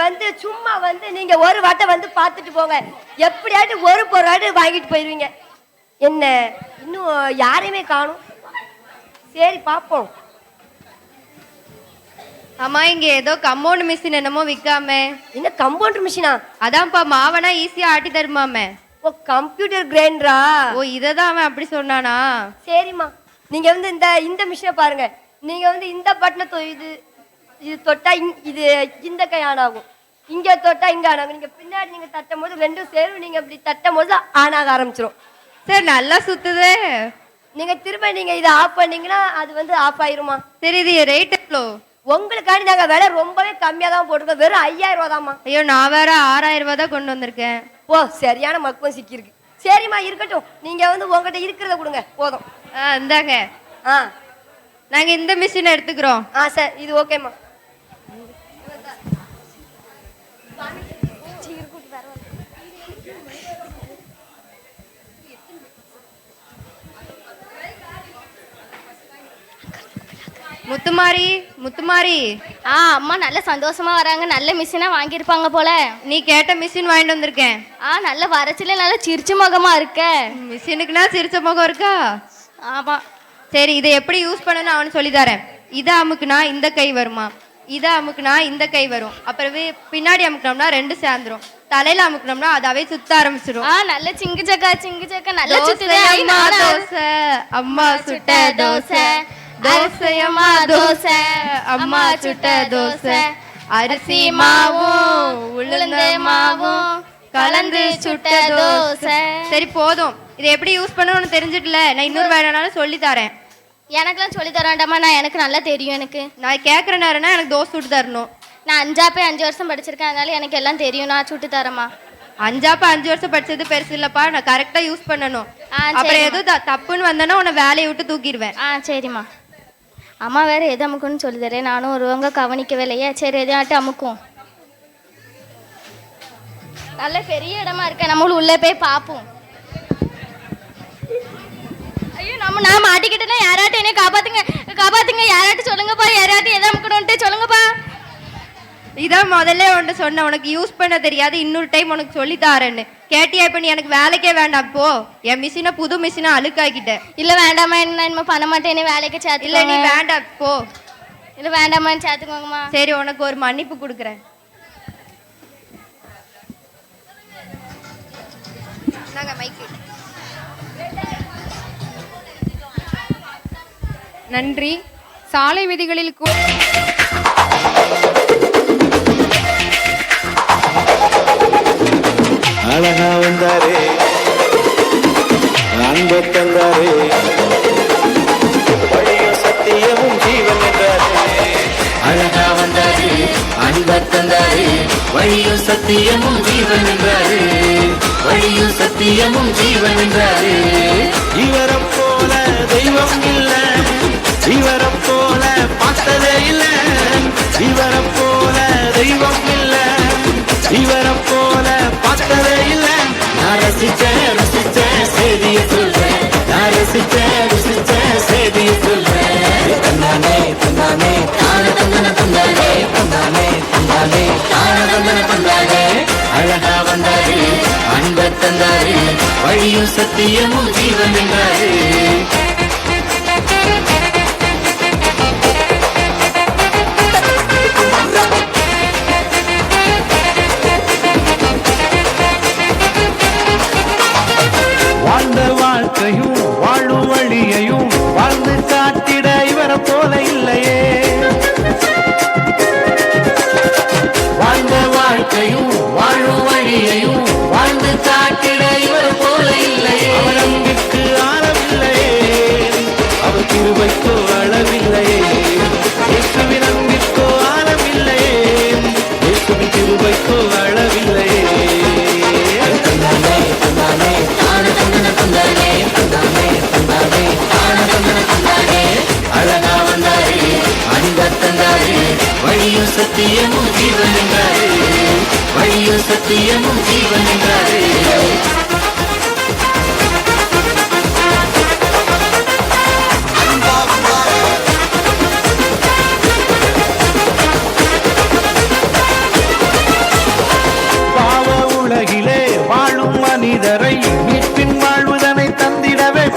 சும்மா நீங்க ஒரு வாட்டை பார்த்துட்டு போங்க. எப்படியாட்டு ஒரு பொருளாட்டு வாங்கிட்டு போயிருவீங்க. என்ன இன்னும் யாரையுமே காணும்? சரி பாப்போம். அம்மா, இங்க ஏதோ கம்பவுண்ட் மிஷின் என்னமோ விக்காம. என்ன கம்பவுண்ட் மிஷினா? அதான்ப்பா, மாவனா ஈஸியா ஆட்டி தருமாமே. ஓ, கம்ப்யூட்டர் கிரைண்டரா? ஓ, இததான் அவன் அப்படி சொன்னானா? சரிம்மா, நீங்க இந்த மிஷினை பாருங்க. நீங்க இந்த பட்டனை இது தொட்டா இது இந்த கை ஆன் ஆகும், இங்க தொட்டா இங்க ஆன் ஆகும். நீங்க பின்னாடி நீங்க தட்டும் போது ரெண்டும் சேரும், நீங்க இப்படி தட்டும் போது ஆன் ஆக ஆரம்பிச்சிடும். சரி, நல்லா சுத்துதே. நீங்க திரும்ப நீங்க இதை ஆஃப் பண்ணீங்கன்னா அது ஆஃப் ஆயிருமா? சரி, இது ரேட் எவ்வளோ? உங்களுக்காண்டி நாங்க விலை ரொம்பவே கம்மியா தான் போட்டுருக்கோம். வெறும் 5000 ரூபா தான்மா. ஐயோ, நான் வேற 6000 ரூபா தான் கொண்டு வந்திருக்கேன். ஓ, சரியான மக்குவம் சிக்கிருக்கு. சரிம்மா இருக்கட்டும், நீங்க உங்ககிட்ட இருக்கிறத கொடுங்க போதும். இந்தாங்க. நாங்க இந்த மிஷினை எடுத்துக்கிறோம். சரி, இது ஓகேம்மா. முத்துமாரி, முத்துமாரி. அம்மா நல்ல சந்தோஷமா வராங்க. நல்ல மிஷினா வாங்கியிருப்பாங்க போல. நீ கேட்ட மிஷின் வாங்கிட்டு வந்திருக்கேன். நல்ல வரச்சில நல்ல சிரிச்ச முகமா இருக்க. மிஷினுக்குனா சிரிச்ச முகம் இருக்கா? ஆமா. சரி, இதை எப்படி யூஸ் பண்ணணும் அவனு சொல்லி தரேன். இதை அமுக்குனா இந்த கை வருமா, இதை அமுக்குனா இந்த கை வரும். அப்புறம் பின்னாடி அமுக்கணும்னா 2 சேர்ந்துரும். தலையில அமுக்கணும்னா அதாவே சுத்த ஆரம்பிச்சிடும். நல்ல சிங்கு சக்கா நல்ல சுத்துதே. தோசை அம்மா சுட்ட தோசை, தோசையம்மா தோசை அம்மா சுட்ட தோசை, அரிசி மாவும் உளுந்து மாவும் கலந்து சுட்ட தோசை. சரி போதும், இதை எப்படி யூஸ் பண்ணணும்னு தெரிஞ்சிட்டல. நான் இன்னொரு வேலைனாலும் சொல்லி தரேன். எனக்குலாம் சொல்லி தர வேண்டாமா? எனக்கு நல்லா தெரியும். நான் கேட்குற நேரம்னா எனக்கு தோசை சுட்டு தரணும். நான் 5 வருஷம் படிச்சிருக்கேன், அதனால எனக்கு எல்லாம் தெரியும். நான் சுட்டு தரேம்மா. 5 வருஷம் படிச்சது பெருசு இல்லப்பா, நான் கரெக்டா யூஸ் பண்ணணும். அப்புறம் எதுவும் தப்புன்னு வந்தேன்னா உன்னை வேலையை விட்டு தூக்கிடுவேன். சரிம்மா. அம்மா வேற எது அமுக்குன்னு சொல்லி தரேன், நானும் ஒருவங்க கவனிக்கவே இல்லையே. சரி, எதாட்டும் அமுக்கும். நல்ல பெரிய இடமா இருக்க, நம்மளும் உள்ளே போய் பார்ப்போம். ஐயோ, நான் மாட்டிக்கிட்டேன்னா யாராட்டும் என்ன காப்பாத்துங்க, யாராட்டும் சொல்லுங்கப்பா. யாராட்டும் எதை அமுக்கணும்ட்டு சொல்லுங்கப்பா. இதான் முதல்ல உன்ட்ட சொன்ன, உனக்கு யூஸ் பண்ண தெரியாது, இன்னொரு டைம் உனக்கு சொல்லி தாரேன்னு. கேட்டியா? இப்ப நீ எனக்கு வேலைக்கே வேண்டாம் போ. என் மிஷினை புது மிஷினை அழுக்காக்கிட்ட. இல்ல வேண்டாமா, என்ன பண்ண மாட்டேன், வேலைக்கு சேர்த்து. இல்ல நீ வேண்டாம் போ. இல்ல வேண்டாமா, சேர்த்துக்கோங்கம்மா. சரி, உனக்கு ஒரு மன்னிப்பு கொடுக்குறேன். நன்றி. சாலை விதிகளில் அழகா வந்தாரே, அன்பு தந்தாரே, வழியும் சத்தியமும் ஜீவன் என்றாரே. அழகா வந்தாரே, அன்பு தந்தாரே, வழியும் சத்தியமும் ஜீவன் என்றாரே. வழியும் சத்தியமும் ஜீவன் என்றாரே. இவரம் போல தெய்வம் இல்லை, இவரம் போல பார்த்ததே இல்லை. இவரம் போல தெய்வம் இல்லை, இவரம் போல பார்த்ததே இல்லை. நான் ரசிச்சேன் செய்திய சொல்றேன், நான் ரசிச்சேன் செய்திய சொல்றேன். தந்தானே தந்தானே தான தந்தன தந்தானே, தந்தானே தந்தானே தான தந்தன தந்தானே. அழகா வந்தாரே, அன்பை தந்தாரே, வழியும் சத்தியமும் ஜீவன் என்றாரே.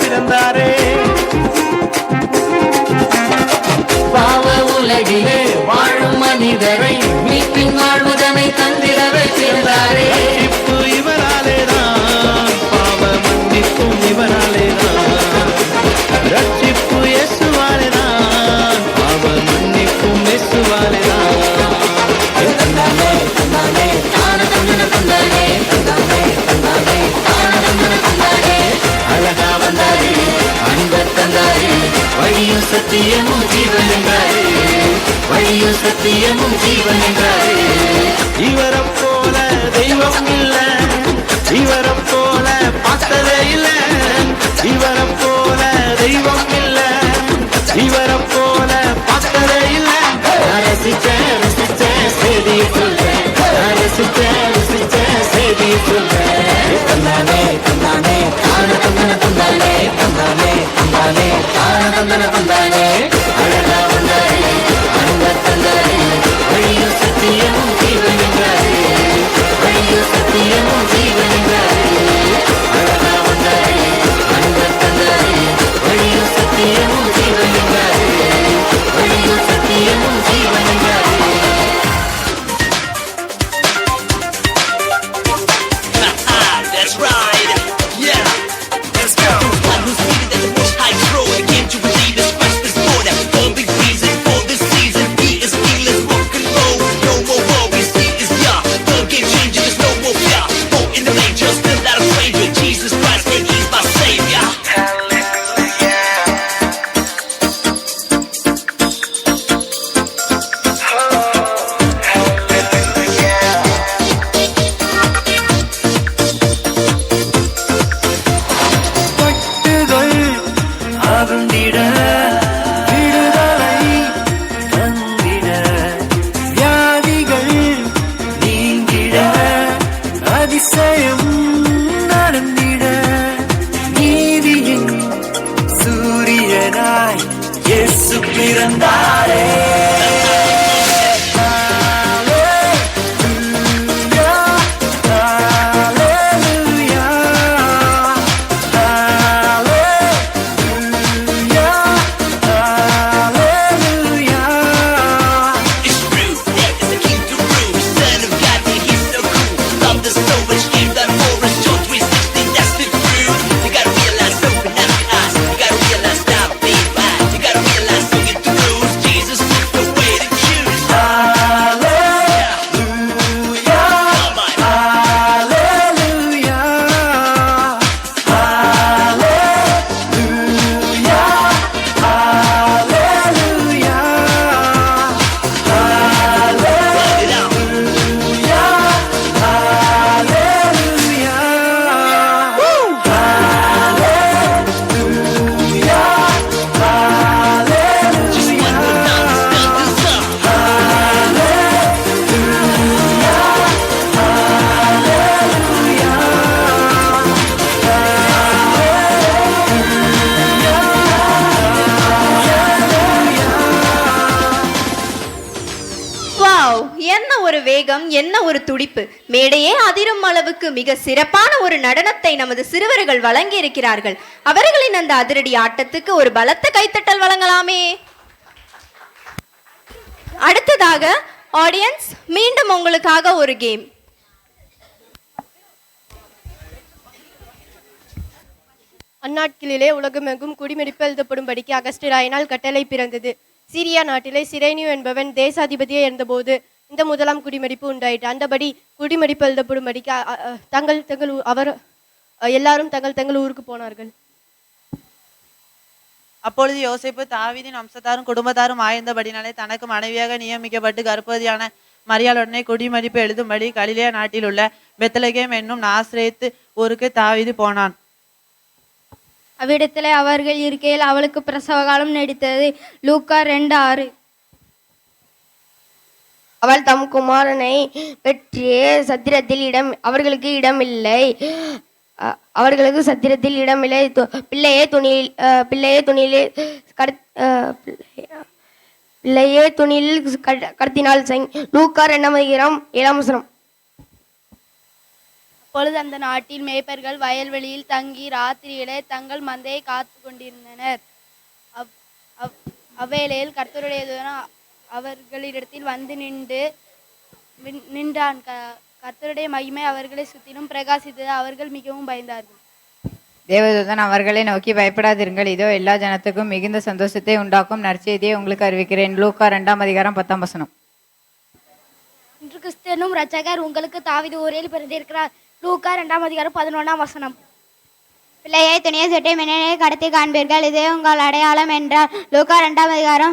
பிறந்தாரே. பாவ உலகிலே வாழும் மனிதரை மீட்பின் வாழ்வுதனை தந்திடவே பிறந்தாரே. ரட்சிப்பு இவராலேதான், பாவ மன்னிப்பும் இவராலேதான். ரட்சிப்பு இயேசுவாலேதான், பாவ மன்னிப்பும் இயேசுவாலேதான். தந்தானே தந்தானே தான தந்தன தந்தானே தந்தானே தந்தானே தான தந்தன தந்தானே. அழகா வந்தாரே, அன்பை தந்தாரே, வழியும் சத்தியமும் ஜீவன் என்றாரே, வழியும் சத்தியமும் ஜீவன் என்றாரே. இவரைப் போல தெய்வம் இல்ல, இவரைப் போல பார்த்ததே இல்ல, இவரைப் போல தெய்வம் இல்ல, இவரைப் போல பார்த்ததே இல்ல. ரசிச்சேன் ரசிச்சேன் செய்தி சொல்றேன், ரசிச்சேன் ரசிச்சேன் செய்தி சொல்றேன். தந்தானே தந்தானே தான தந்தன தந்தானே தந்தானே தந்தானே தான தந்தன தந்தானே. அழகா வந்தாரே, அன்பை தந்தாரே, வழியும் சத்தியமும் ஜீவன் என்றாரே, வழியும் சத்தியமும் ஜீவன் என்றாரே. அழகா வந்தாரே, அன்பை தந்தாரே, வழியும் சத்தியமும் ஜீவன் என்றாரே, வழியும் சத்தியமும் ஜீவன் என்றாரே. That's right. Yeah. Let's go. One who's seated at the most high throne. He came to redeem us, first this morning. One big reason for this season. He is king, let's rock and roll. No more worries, he is Yah. The game changer, there's no more fear. Born in the manger, still not a stranger. Jesus Christ, and he's my savior. கட்டுகள் அகன்றிட, விடுதலை தந்திட, வியாதிகள் நீங்கிட, அதிசயம் நடந்திட, நீதியின் சூரியனாய் இயேசு பிறந்தாரே. It's true, yeah, it's the king to rule. Son of God, yeah, he's so cool. Love the so much, came down for us. John 3:16, that's the truth. You gotta realize, open up your eyes. You gotta realize, stop being blind. You gotta realize, singing the rules. Jesus took the way to choose. Wow, என்ன ஒரு வேகம், என்ன ஒரு துடிப்பு! மேடையே அதிரும் அளவுக்கு மிக சிறப்பான ஒரு நடனத்தை நமது சிறுவர்கள் வழங்கி இருக்கிறார்கள். அவர்களின் அந்த அதிரடி ஆட்டத்துக்கு ஒரு பலத்த கைத்தட்டல் வழங்கலாமே. அடுத்ததாக ஆடியன்ஸ், மீண்டும் உங்களுக்காக ஒரு கேம். அந்நாட்களிலே உலகமெங்கும் குடிமடிப்பு எழுதப்படும்படிக்கு அகஸ்டிராயினால் கட்டளை பிறந்தது. சீரியா நாட்டிலே சிரேனியு என்பவன் தேசாதிபதியே இருந்தபோது இந்த முதலாம் குடிமடிப்பு உண்டாயிற்று. அந்தபடி குடிமடிப்பு எழுதப்படும்படிக்கு எல்லாரும் தங்கள் ஊருக்கு போனார்கள். அப்பொழுது யோசேப்பு தாவீதின் வம்சத்தாரும் குடும்பத்தாரும் ஆய்ந்தபடினாலே தனக்கு மனைவியாக நியமிக்கப்பட்டு கர்ப்பவதியான மரியாளுடனே குடிமதிப்பு எழுதும்படி கலிலேயா நாட்டில் உள்ள பெத்லகேம் என்னும் நாசரேத்து ஊருக்கு தாவீது போனான். அவ்விடத்திலே அவர்கள் இருக்கையில் அவளுக்கு பிரசவ காலம் நீடித்தது. லூக்கா 2:6. அவள் தம் குமாரனை பெற்று சத்திரத்தில் அவர்களுக்கு இடமில்லை, அவர்களுக்கு சத்திரத்தில் இடமில்லை, பிள்ளையே துணியில் கடத்தினால். லூக்கா 2:7. அப்பொழுது அந்த நாட்டில் மேய்ப்பர்கள் வயல்வெளியில் தங்கி ராத்திரியிலே தங்கள் மந்தையை காத்து கொண்டிருந்தனர். அவ்வேளையில் கர்த்தருடைய தூதன் அவர்களிடத்தில் வந்து நின்றான். கர்த்தருடைய மகிமை அவர்களை சுற்றிலும் பிரகாசித்தது. அவர்கள் மிகவும் பயந்தார்கள். தேவதூதன் அவர்களை நோக்கி, பயப்படாதிருங்கள், இதோ எல்லா ஜனத்துக்கும் மிகுந்த சந்தோஷத்தை உண்டாக்கும் நற்செய்தியை உங்களுக்கு அறிவிக்கிறேன். லூக்கா 2:10. இன்று கிறிஸ்தனும் இரட்சகர் உங்களுக்கு தாவீது ஊரில் பிறந்திருக்கிறார். லூக்கா 2:11. பிள்ளையை துணியை சுட்டி மின்னலை கடத்தி காண்பீர்கள், இதே உங்கள் அடையாளம் என்றார். லூக்கா 2:12.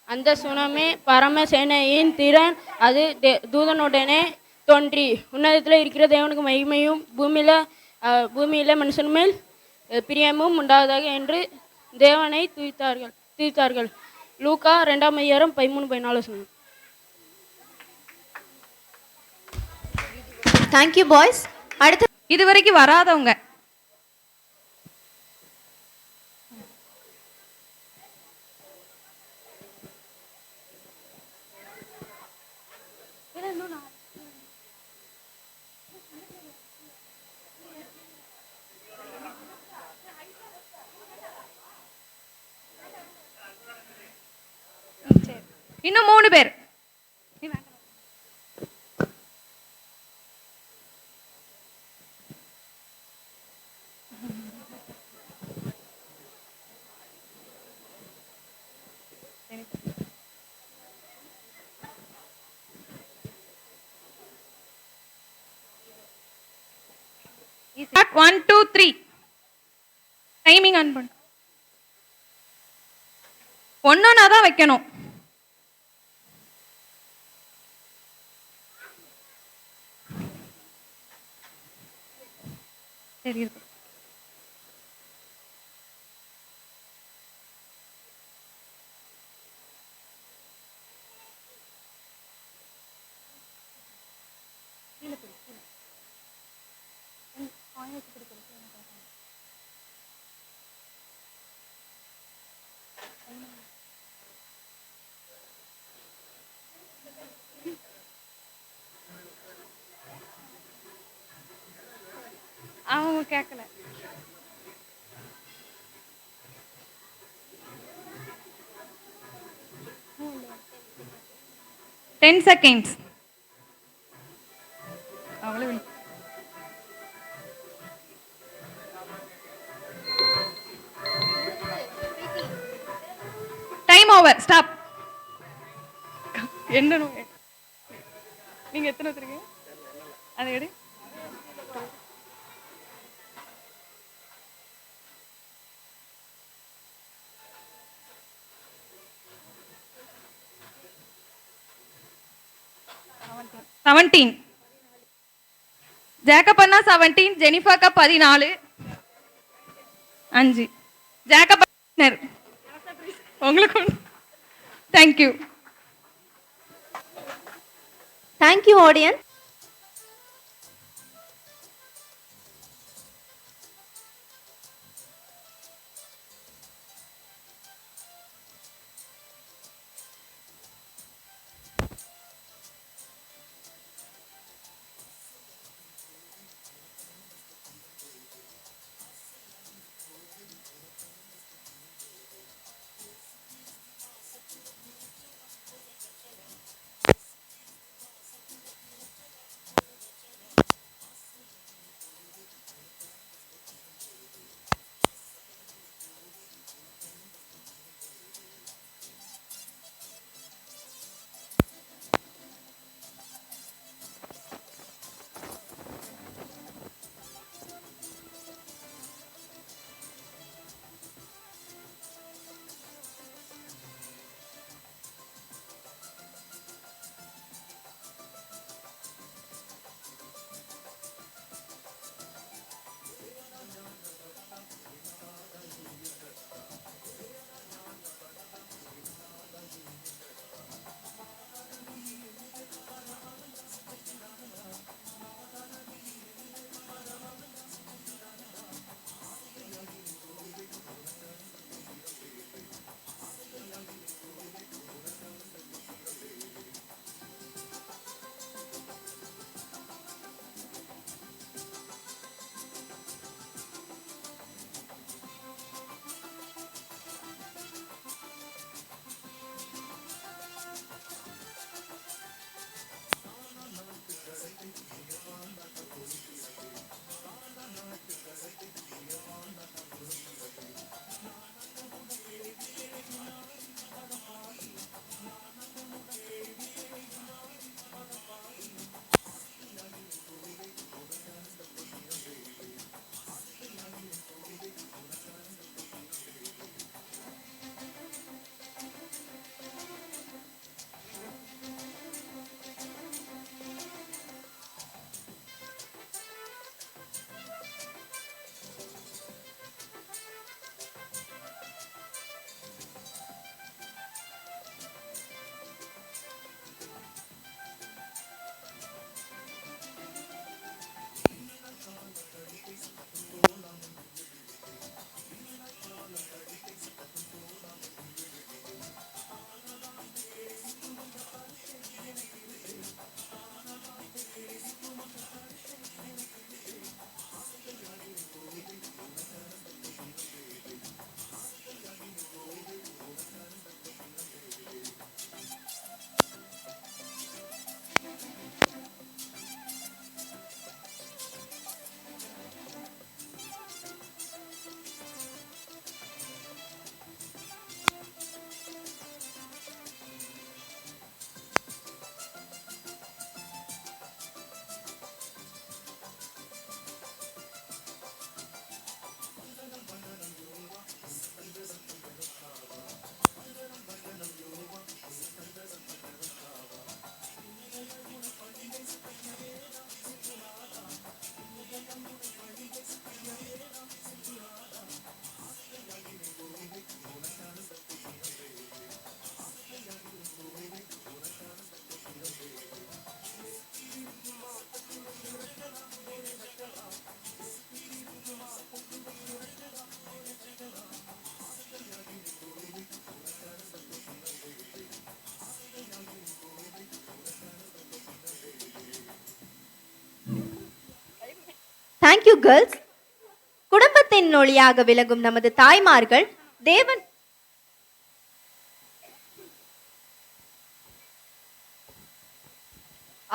அந்த சுனமே பரமசேனையின் திறன். அது தூதனுடனே தோன்றி உன்னதத்தில் இருக்கிற தேவனுக்கு மகிமையும் பூமியில மனுஷன் மேல் பிரியமும் உண்டாவதாக என்று தேவனை துதித்தார்கள். லூக்கா 2:13-14. Thank you boys. அடுத்து இதுவரைக்கும் வராதவங்க இன்னும் 3 பேர். Start 1 2 3. டைமிங் ஆன் பண்ணு. ஒன்னொன்னா தான் வைக்கணும். சரி. 10 seconds. Time over. ஸ்டாப். என்ன நீங்க எத்தனை வச்சிருக்கீங்க? அதை எடு. ஜேக்கப் அண்ணா 17, ஜெனிஃபாக்கா 14, 5. ஜேக்கப் உங்களுக்கு. Thank you. Thank you audience. Thank you girls. குடும்பத்தின் ஒளியாக விளங்கும் நமது தாய்மார்கள் தேவன்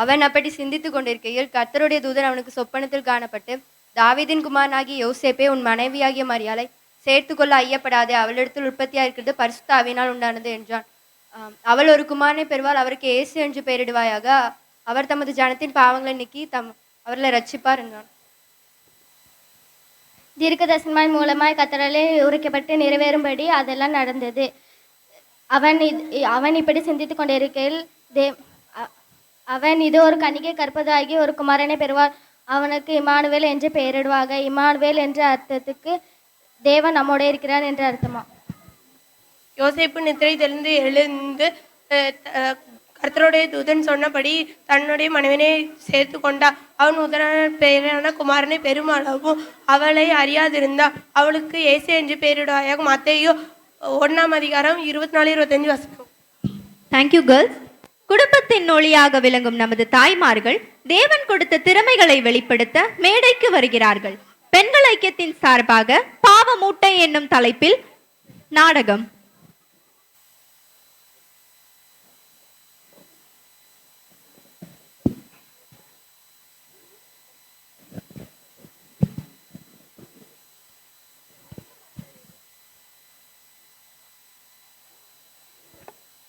அவன் அப்படி சிந்தித்துக் கொண்டிருக்கையில் கர்த்தருடைய தூதன் அவனுக்கு சொப்பனத்தில் காணப்பட்டு, தாவீதின் குமாரனாகிய யோசேப்பே, உன் மனைவியாகிய மரியாளை சேர்த்துக்கொள்ள ஐயப்படாதே, அவளிடத்தில் உற்பத்தியாக இருக்கிறது பரிசுத்த ஆவியினால் உண்டானது என்றான். அவள் ஒரு குமாரனை பெறுவாள், அவருக்கு இயேசு என்று பெயரிடுவாயாக. அவர் தமது ஜனத்தின் பாவங்களை நீக்கி அவர்களை ரட்சிப்பார் என்றான். தீர்க்கதரிசனமாய் மூலமாய் கத்தராலே உரைக்கப்பட்டு நிறைவேறும்படி அதெல்லாம் நடந்தது. அவன் இப்படி சிந்தித்துக் கொண்டிருக்கையில் அவன் இது ஒரு கன்னிகை கற்பதாகி ஒரு குமாரனை பெறுவார், அவனுக்கு இம்மானுவேல் என்று பெயரிடுவாங்க. இம்மானுவேல் என்ற அர்த்தத்துக்கு தேவன் நம்மோட இருக்கிறார் என்று அர்த்தமா. யோசேப்பு நித்திரை தெளிந்து எழுந்து கர்த்தருடைய தூதன் சொன்னபடி தன்னுடைய மனைவினை சேர்த்து கொண்டா. அவன் முதலான பெயரான குமாரனை பெருமளவும் அவளை அறியாதிருந்தா. அவளுக்கு இயேசு என்று பெயரிடுவாயாக. மத்தேயு 1:24-25. Thank you girls. குடும்பத்தின் ஒளியாக விளங்கும் நமது தாய்மார்கள் தேவன் கொடுத்த திறமைகளை வெளிப்படுத்த மேடைக்கு வருகிறார்கள். பெண்கள் ஐக்கியத்தின் சார்பாக பாவ மூட்டை என்னும் தலைப்பில் நாடகம்.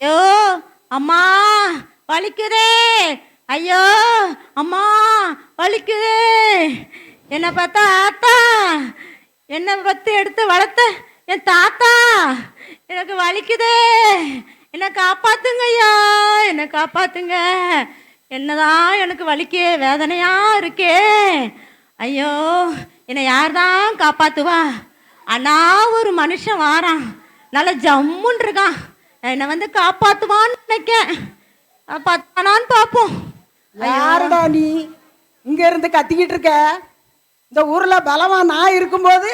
ஐயோ அம்மா வலிக்குதே, ஐயோ அம்மா வலிக்குதே. என்னை பார்த்தா ஆத்தா, என்னை பத்து எடுத்து வளர்த்த என் தாத்தா, எனக்கு வலிக்குதே, என்னை காப்பாத்துங்க ஐயா, என்னை காப்பாத்துங்க. என்னதான் எனக்கு வலிக்கே, வேதனையா இருக்கே. ஐயோ என்னை யார் தான் காப்பாத்துவா? அண்ணா ஒரு மனுஷன் வாரான், நல்லா ஜம்முன்னு இருக்கான், என்னை வந்து காப்பாத்துவான்னு நினைக்கேன். காப்பாத்தானான்னு பார்ப்போம். யாருடா நீ இங்க இருந்து கத்திக்கிட்டு இருக்க? இந்த ஊர்ல பலமா நான் இருக்கும்போது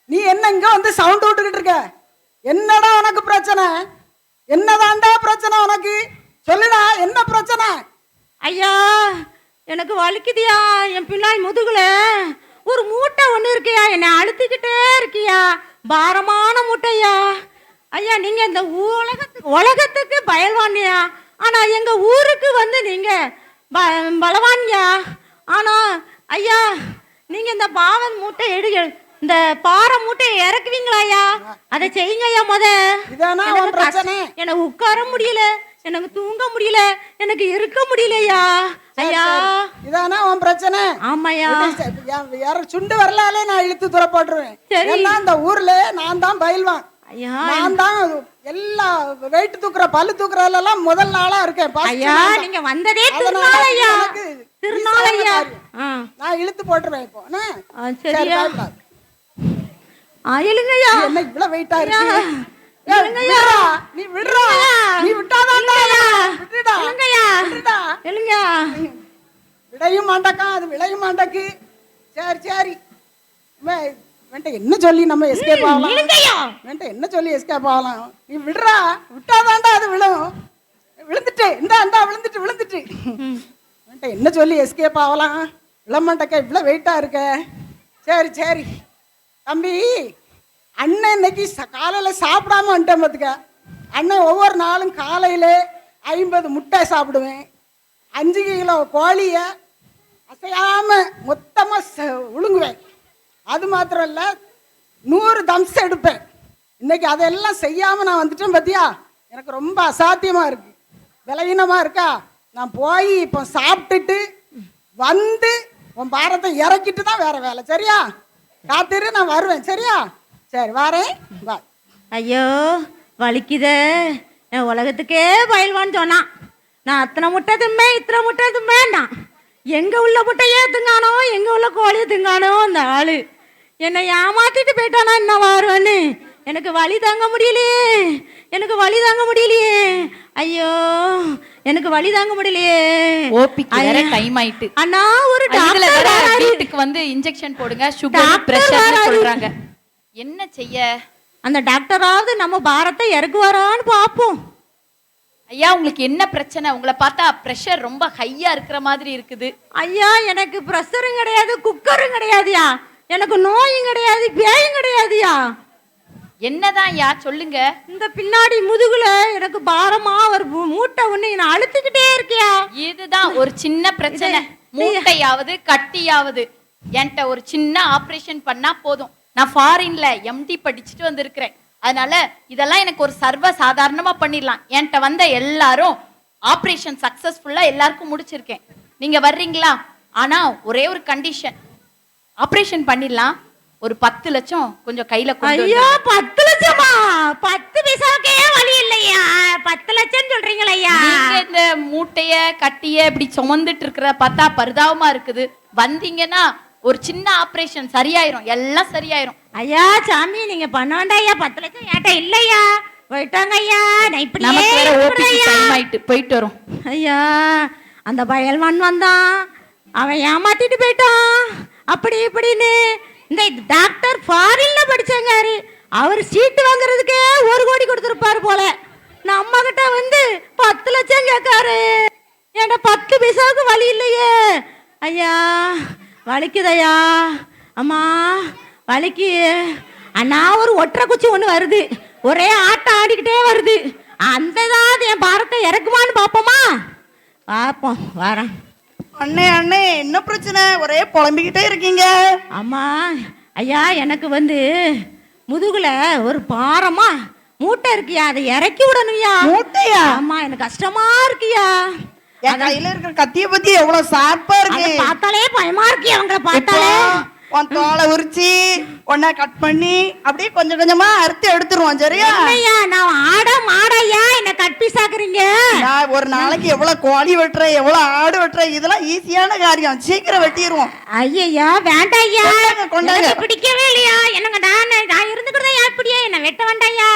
நீ என்ன இங்க வந்து சவுண்ட் விட்டுக்கிட்டு இருக்க? என்னடா உனக்கு பிரச்சனை? என்னதான்டா பிரச்சனை உனக்கு? சொல்லுடா, என்ன பிரச்சனை? ஐயா எனக்கு வலிக்குதியா, என் பின்னாடி முதுகுல ஒரு மூட்டை ஒன்று இருக்கியா, என்னை அழுத்திக்கிட்டே இருக்கியா, பாரமான மூட்டையா. ஐயா நீங்க இந்த உலகத்துக்கு பயல்வானியா, ஆனா எங்க ஊருக்கு வந்து நீங்க பலவான்யா. ஆனா ஐயா நீங்க இந்த பாவம் மூட்டை இந்த பாறை மூட்டையை இறக்குவீங்களா ஐயா? அதை செய்யுங்க ஐயா. எனக்கு உட்கார முடியல, எனக்கு தூங்க முடியல, எனக்கு இருக்க முடியலையா ஐயா. இதானா உன் பிரச்சனை? ஆமாயா. யாரும் சுண்டு வரலாலே நான் இழுத்து துற போட்டுருவேன். இந்த ஊர்ல நான் தான் பயில்வான், நான் தான் எல்லா வெயிட் தூக்குற பல்லு தூக்குறதுல முதல் நாளா இருக்கேன். நீங்க வந்ததே திருநாளையா, திருநாளையா நான் இழுத்து போட்டுருவேன் இப்போ. சரியா ஆயிலுங்கய்யா. என்ன இவ்வளவு வெயிட்டா இருக்கு? நீ விடுறா, நீ விட்டாதான் விடையும் மாட்டாக்கா, அது விளையும் மாட்டாக்கு. சரி சரி என்ன சொல்லி நம்ம எஸ்கேப் ஆகலாம்? என்ன சொல்லி எஸ்கேப் ஆகலாம்? நீ விடுறா, விட்டாதான்டா அது விழும். விழுந்துட்டு இந்தா விழுந்துட்டு என்ன சொல்லி எஸ்கேப் ஆகலாம்? விழமாட்டக்கா, இவ்வளோ வெயிட்டா இருக்க. சரி சரி தம்பி, அண்ணன் இன்னைக்கு காலையில் சாப்பிடாம வந்துட்டேன் பார்த்துக்க. அண்ணன் ஒவ்வொரு நாளும் காலையில் 50 முட்டை சாப்பிடுவேன், 5 கிலோ கோழியை அசையாம மொத்தமாக விழுங்குவேன். அது மாத்திரம் இல்லை, 100 தம்ஸ் எடுப்பேன். இன்னைக்கு அதெல்லாம் செய்யாமல் நான் வந்துட்டேன் பார்த்தியா? எனக்கு ரொம்ப அசாத்தியமாக இருக்கு, பலவீனமாக இருக்கா. நான் போய் இப்போ சாப்பிட்டுட்டு வந்து உன் பாரத்தை இறக்கிட்டு தான் வேற வேலை. சரியா? காத்திரு, நான் வருவேன். சரியா? சரி வரேன். வா. ஐயோ வலிக்குதே, என் உலகத்துக்கே பயில்வான்னு சொன்னான். நான் அத்தனை முட்டை திம்பேன், இத்தனை முட்டை திம்பேன்னா எங்க உள்ள முட்டையே திங்கானோ, எங்க உள்ள கோழியை திங்கானோ அந்த ஆளு. என்னை ஏமாத்திட்டு போயிட்டானா என்ன வருவேன்னு. எனக்கு வலி தாங்க முடியலையே, எனக்கு வலி தாங்க முடியலையே. ஐயோ எனக்கு வலி தாங்க முடியலையே. ஓபிக்கு வேற டைம் ஆயிட்டு. அண்ணா ஒரு டாக்டர் வீட்டுக்கு வந்து இன்ஜெக்ஷன் போடுங்க, சுகர் பிரஷர் சொல்றாங்க. என்ன செய்ய? அந்த டாக்டராவது நம்ம பாரத்தை இறக்குவாரான்னு பாப்போம். ஐயா உங்களுக்கு என்ன பிரச்சனை? உங்களை பார்த்தா ப்ரெஷர் ரொம்ப ஹையா இருக்கிற மாதிரி இருக்குது. ஐயா எனக்கு ப்ரெஷரும் கிடையாது, குக்கரும் கிடையாதுயா, எனக்கு நோயும் கிடையாது, பேயும் கிடையாதுயா. என்னதான் ஐயா சொல்லுங்க. இந்த பின்னாடி முதுகுல எனக்கு பாரமா ஒரு மூட்டை ஒண்ணு நான் அழுத்திக்கிட்டே இருக்கியா. இதுதான் ஒரு சின்ன பிரச்சனை. மூட்டையாவது கட்டியாவது என்கிட்ட ஒரு சின்ன ஆப்ரேஷன் பண்ணா போதும். நான் ஃபாரின்ல எம்டி படிச்சுட்டு வந்திருக்கிறேன். அதனால இதெல்லாம் எனக்கு ஒரு சர்வ சாதாரணமா பண்ணிடலாம். என்கிட்ட வந்த எல்லாரும் ஆப்ரேஷன் சக்சஸ்ஃபுல்லா எல்லாருக்கும் முடிச்சிருக்கேன். நீங்க வர்றீங்களா? ஆனா ஒரே ஒரு கண்டிஷன், ஆப்ரேஷன் பண்ணிடலாம், ஒரு 10 லட்சம் கொஞ்சம் கையில கொண்டு. ஐயா 10 லட்சமா? 10 பைசாக்கே வழி இல்லையா, 10 லட்சம் சொல்றீங்களா? நீங்க இந்த மூட்டைய கட்டிய இப்படி சுமந்துட்டு இருக்கிற பார்த்தா பரிதாபமா இருக்குது. வந்தீங்கன்னா ஒரு சின்ன ஆபரேஷன் சரியாயிரும், எல்லாம் சரியாயிரும். ஐயா சாமி நீங்க பண்ண வேண்டாம் ஐயா, 10 லட்சம் ஏட்ட இல்லையா, போயிட்டாங்க ஐயா. நான் இப்படி நமக்கு வேற ஓபிடி டைம் ஆயிட்டு, போயிட்டு வரோம். ஐயா அந்த பயல்வான் வந்தான், அவன் ஏமாத்திட்டு போயிட்டான் அப்படி இப்படின்னு. இந்த டாக்டர் ஃபாரின்ல படிச்சாங்காரு, அவர் சீட்டு வாங்குறதுக்கே 1 கோடி கொடுத்துருப்பாரு போல. நம்ம கிட்ட வந்து 10 லட்சம் கேட்காரு. ஏன்டா 10 பைசாவுக்கு வழி இல்லையே. ஐயா வலிக்குதையா, அம்மா வலிக்கு. அண்ணா ஒரு ஒற்றை குச்சி ஒன்று வருது, ஒரே ஆட்டம் ஆடிக்கிட்டே வருது. அந்த தான் என் பாரத்தை இறக்குமான்னு பார்ப்போமா? பார்ப்போம், வரேன். அண்ணே அண்ணே என்ன பிரச்சனை, ஒரே புலம்பிக்கிட்டே இருக்கீங்க? அம்மா ஐயா எனக்கு வந்து முதுகுல ஒரு பாரமா மூட்டை இருக்கியா, அதை இறக்கி விடணும்யா. மூட்டையா? ஆமா எனக்கு கஷ்டமா இருக்கியா. என் கையில இருக்கிற கத்திய பத்தி எவ்வளவு ஷார்ப்பா இருக்கு, பார்த்தாலே பயமா இருக்கியா. அவங்கள பார்த்தாலே உன் தோலை உரிச்சு ஒன்னா கட் பண்ணி அப்படியே கொஞ்சம் கொஞ்சமா அறுத்து எடுத்துருவோம். சரியா? ஐயா நான் ஆட மாடையா என்ன கட் பீஸ் ஆக்குறீங்க? நான் ஒரு நாளைக்கு எவ்வளவு கோழி வெட்டுறேன், எவ்வளவு ஆடு வெட்டுறேன், இதெல்லாம் ஈஸியான காரியம், சீக்கிரம் வெட்டிடுவோம். ஐயா வேண்டாம் ஐயா, கொண்டாங்க. பிடிக்கவே இல்லையா. என்னங்க நான் இருந்துக்கிறதா இப்படியே என்ன வெட்ட வேண்டாயா.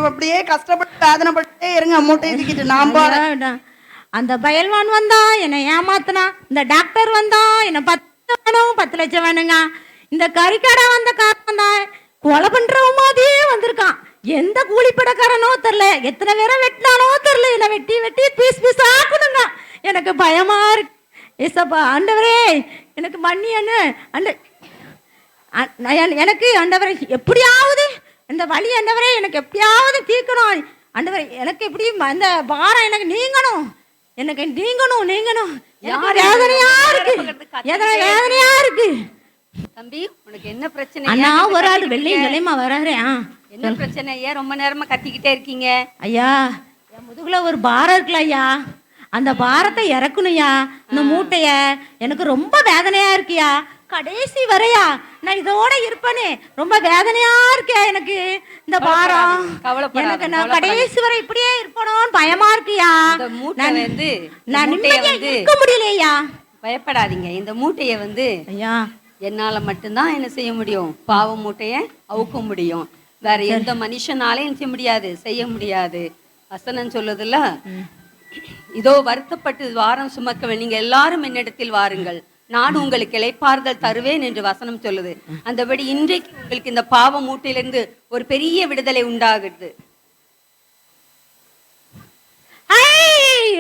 அப்படியே கஷ்டப்பட்டு வேதனைப்பட்டே இருங்க, மூட்டை தூக்கிட்டு நான் போறேன். அந்த பயல்வான் வந்தான் என்னை ஏமாத்தினா, இந்த டாக்டர் வந்தான் என்ன 10 லட்சம் வேணுங்க. இந்த கறிக்கடை வந்த காரணம் தான் கொலை பண்றவ மாதிரியே வந்திருக்கான். எந்த கூலிப்படக்காரனோ தெரியல, எத்தனை பேரை வெட்டினானோ தெரியல, என்ன வெட்டி வெட்டி பீஸ் பீஸ் ஆக்கணுங்க. எனக்கு பயமா இருக்கு. ஏசப்பா ஆண்டவரே எனக்கு மன்னியன்னு எனக்கு ஆண்டவரே எப்படியாவது இந்த வலி ஆண்டவரே எனக்கு எப்படியாவது தீர்க்கணும். ஆண்டவரே எனக்கு எப்படி அந்த பாரம் எனக்கு நீங்கணும், எனக்கு நீங்கணும் நீங்கணும். வேதனையா இருக்கு, வேதனையா இருக்கு. தம்பி உனக்கு என்ன பிரச்சனை? அண்ணா ஒரு ஆள் வெள்ளையும் சொல்லியமா வராரு. என்ன பிரச்சனை? ஏன் ரொம்ப நேரமா கத்திக்கிட்டே இருக்கீங்க? ஐயா என் முதுகுல ஒரு பாரம் இருக்குல்ல ஐயா, அந்த பாரத்தை இறக்கணும்யா. இந்த மூட்டைய எனக்கு ரொம்ப வேதனையா இருக்கியா. கடைசி வரையா நான் இதோட இருப்பேனே, ரொம்ப வேதனையா இருக்கே எனக்கு இந்த பாரம். எனக்கு நான் கடைசி வரை இப்படியே இருப்பணும்னு பயமா இருக்குயா. நான் நிம்மதியா இருக்க முடியலையா. பயப்படாதீங்க, இந்த மூட்டைய வந்து ஐயா என்னால மட்டும்தான் என்ன செய்ய முடியும், பாவ மூட்டைய அவுக்க முடியும். வேற எந்த மனுஷனாலே செய்ய முடியாது. வசனம் சொல்லுதுல்ல, இதோ வருத்தப்பட்டு வாரம் சுமக்க நீங்க எல்லாரும் என்னிடத்தில் வாருங்கள், நான் உங்களுக்கு இளைப்பாறுதல் தருவேன் என்று வசனம் சொல்லுது. அந்தபடி இன்றைக்கு உங்களுக்கு இந்த பாவ மூட்டையிலிருந்து ஒரு பெரிய விடுதலை உண்டாகுது.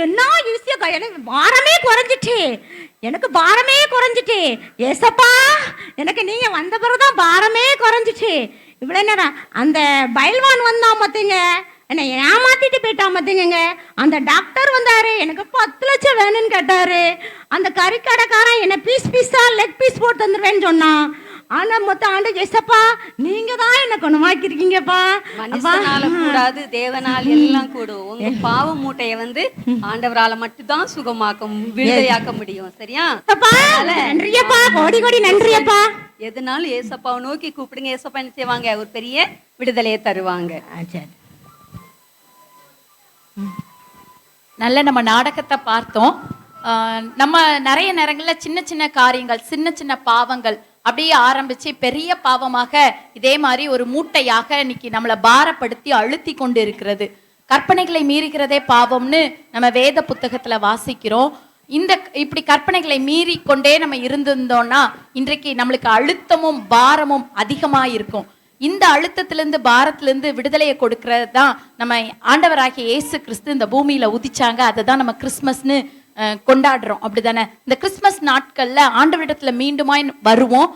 என்ன ஈஸியா எனக்கு பாரமே குறைஞ்சிட்டு, எனக்கு பாரமே குறைஞ்சிட்டு. ஏசப்பா எனக்கு நீங்க வந்த பிறகுதான் பாரமே குறைஞ்சிட்டு. இவ்வளவு நேரம் அந்த பயில்வான் வந்தான் பார்த்தீங்க, என்னை ஏமாத்திட்டு போயிட்டான் பார்த்தீங்க. அந்த டாக்டர் வந்தாரு, எனக்கு 10 லட்சம் வேணும்னு கேட்டாரு. அந்த கறிக்கடைக்காரன் என்ன பீஸ் பீஸா லெக் பீஸ் போட்டு தந்துருவேன்னு சொன்னான். ஆனா மொத்தம் ஆண்டு ஏசப்பா நீங்க தான் என்ன குணமாக்கிருக்கீங்கப்பா. மனுஷனால கூடாது, தேவனால் எல்லாம் கூடும். உங்க பாவ மூட்டைய வந்து ஆண்டவரால மட்டும்தான் சுகமாக்க விடுதலையாக்க முடியும். சரியா? நன்றியப்பா, கோடி கோடி நன்றியப்பா. எதனாலும் ஏசப்பாவை நோக்கி கூப்பிடுங்க, ஏசப்பா என்ன செய்வாங்க, ஒரு பெரிய விடுதலையை தருவாங்க. சரி. நல்ல நம்ம நாடகத்தை பார்த்தோம். நம்ம நிறைய நேரங்களில் சின்ன சின்ன காரியங்கள், சின்ன சின்ன பாவங்கள் அப்படியே ஆரம்பிச்சு பெரிய பாவமாக இதே மாதிரி ஒரு மூட்டையாக இன்னைக்கு நம்மளை பாரப்படுத்தி அழுத்தி கொண்டு இருக்கிறது. கற்பனைகளை மீறுகிறதே பாவம்னு நம்ம வேத புத்தகத்துல வாசிக்கிறோம். இப்படி கற்பனைகளை மீறி கொண்டே நம்ம இருந்திருந்தோம்னா இன்றைக்கு நம்மளுக்கு அழுத்தமும் பாரமும் அதிகமாக இருக்கும். இந்த அழுத்தத்திலிருந்து பாரத்திலிருந்து விடுதலையை கொடுக்கறது தான் நம்ம ஆண்டவராகிய இயேசு கிறிஸ்து இந்த பூமியில உதிச்சாங்க. அதை தான் நம்ம கிறிஸ்மஸ்னு கொண்டாடுறோம். அப்படிதானே? இந்த கிறிஸ்மஸ் நாட்கள்ல ஆண்டவரிடத்துல மீண்டுமாய் வருவோம்,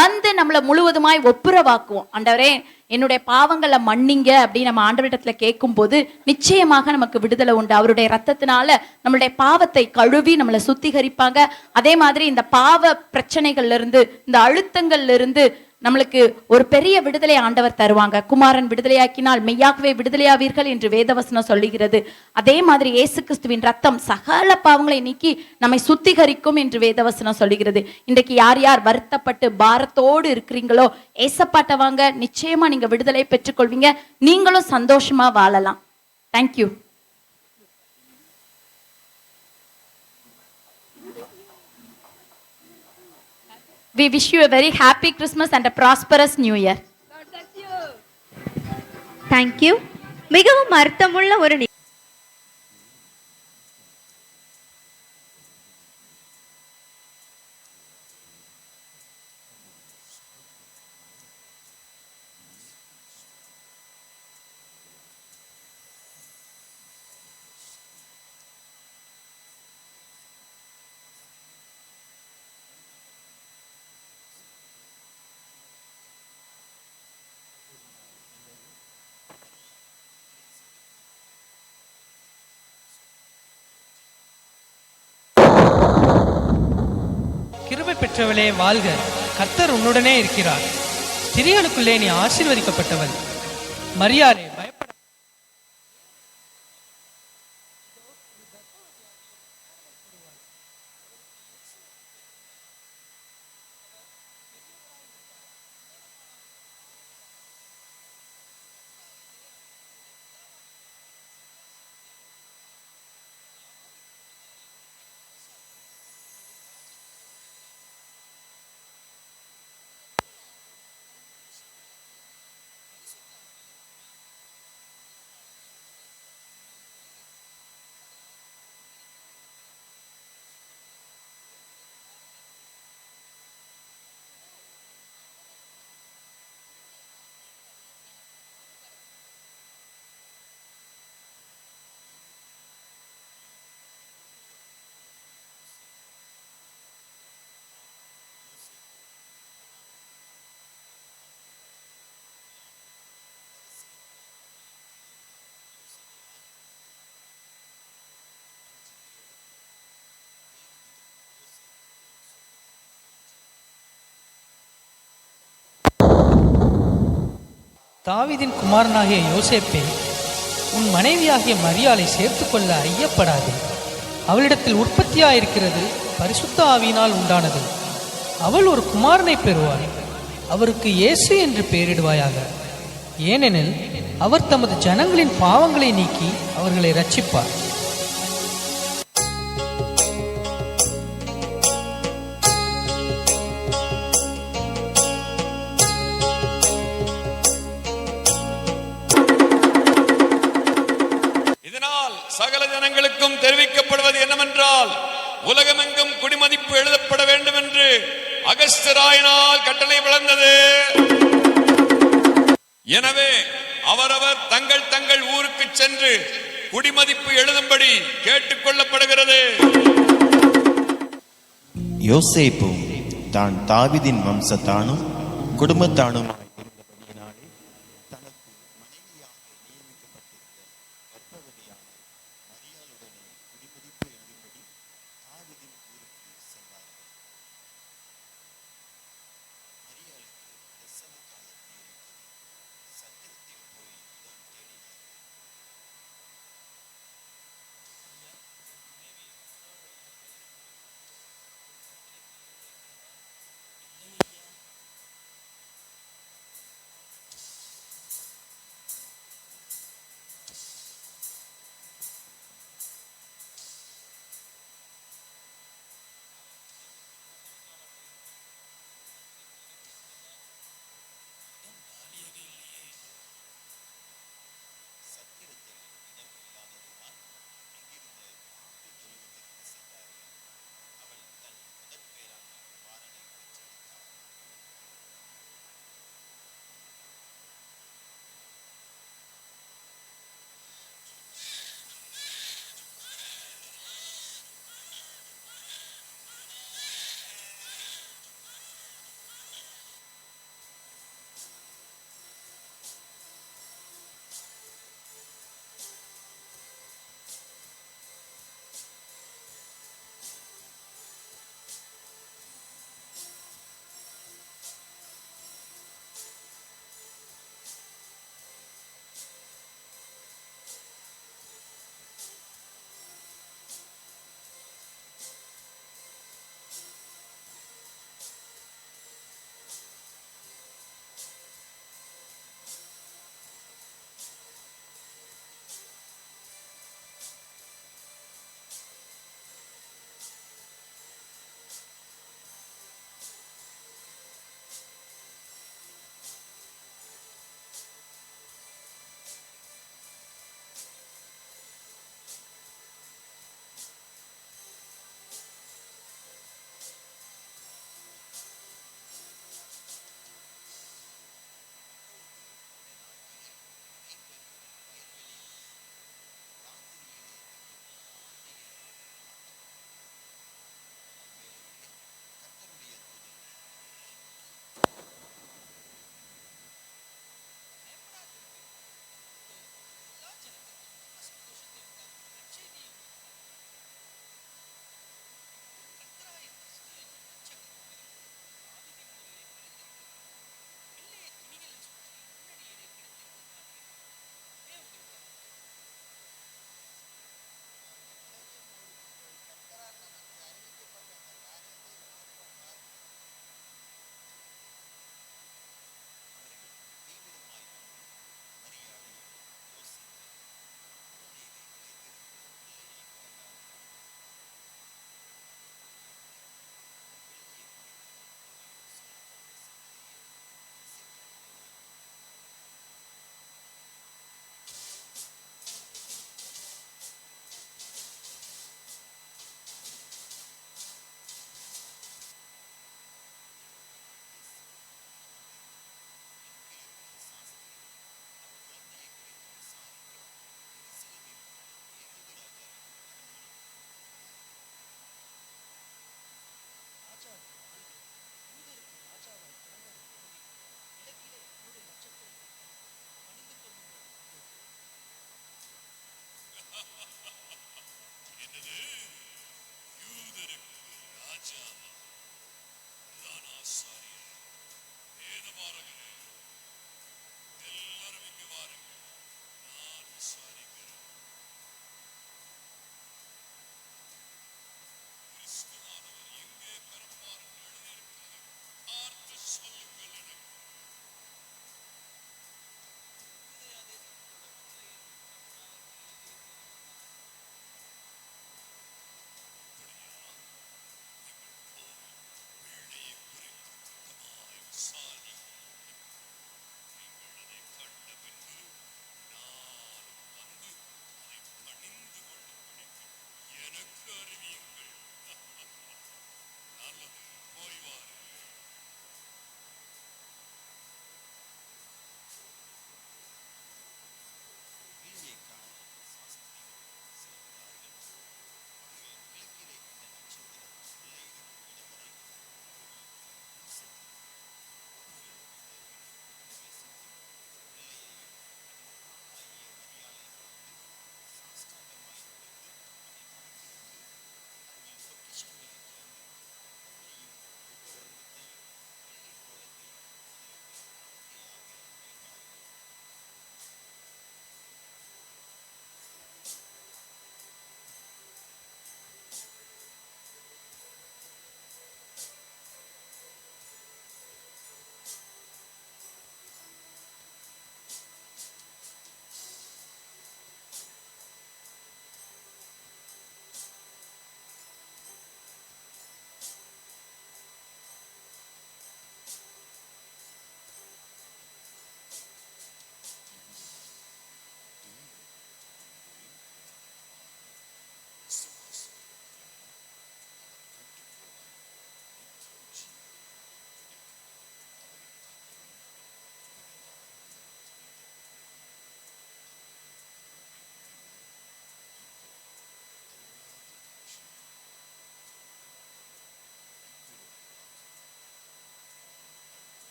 வந்து நம்மளை முழுவதுமாய் ஒப்புரவாக்குவோம். ஆண்டவரே என்னுடைய பாவங்களை மன்னிங்க அப்படின்னு நம்ம ஆண்டவரிடத்துல கேட்கும் போது நிச்சயமாக நமக்கு விடுதலை உண்டு. அவருடைய ரத்தத்தினால நம்மளுடைய பாவத்தை கழுவி நம்மளை சுத்திகரிப்பாங்க. அதே மாதிரி இந்த பாவ பிரச்சனைகள்ல இருந்து, இந்த அழுத்தங்கள்ல இருந்து நம்மளுக்கு ஒரு பெரிய விடுதலை ஆண்டவர் தருவாங்க. குமாரன் விடுதலையாக்கினால் மெய்யாகவே விடுதலையாவீர்கள் என்று வேதவசனம் சொல்லுகிறது. அதே மாதிரி இயேசு கிறிஸ்துவின் ரத்தம் சகல பாவங்களை நீக்கி நம்மை சுத்திகரிக்கும் என்று வேதவசனம் சொல்லுகிறது. இன்றைக்கு யார் யார் வருத்தப்பட்டு பாரத்தோடு இருக்கிறீங்களோ ஏசப்பாட்ட வாங்க, நிச்சயமா நீங்க விடுதலை பெற்றுக்கொள்வீங்க. நீங்களும் சந்தோஷமா வாழலாம். Thank you. We wish you a very happy Christmas and a prosperous New Year. Thank you. மிகவும் அர்த்தமுள்ள ஒரு கிருபை பெற்றவளே வாழ்க, கர்த்தர் உன்னுடனே இருக்கிறார். ஸ்திரீகளுக்குள்ளே நீ ஆசீர்வதிக்கப்பட்டவள். மரியாளே தாவீதின் குமாரனாகிய யோசேப்பே, உன் மனைவியாகிய மரியாளை சேர்த்துக்கொள்ள ஐயப்படாது. அவளிடத்தில் உற்பத்தியாயிருக்கிறது பரிசுத்த ஆவியினால் உண்டானது. அவள் ஒரு குமாரனை பெறுவாள். அவருக்கு இயேசு என்று பெயரிடுவாயாக. ஏனெனில் அவர் தமது ஜனங்களின் பாவங்களை நீக்கி அவர்களை இரட்சிப்பார். சகல ஜனங்களுக்கும் தெரிவிக்கப்படுவது என்னவென்றால், உலகமெங்கும் குடிமதிப்பு எழுதப்பட வேண்டும் என்று அகஸ்தியராயினால் கட்டளை விளந்தது. எனவே அவரவர் தங்கள் தங்கள் ஊருக்கு சென்று குடிமதிப்பு எழுதும்படி கேட்டுக் கொள்ளப்படுகிறது. யோசேப்பு தான் தாவீதின் வம்சத்தானும் குடும்பத்தானும்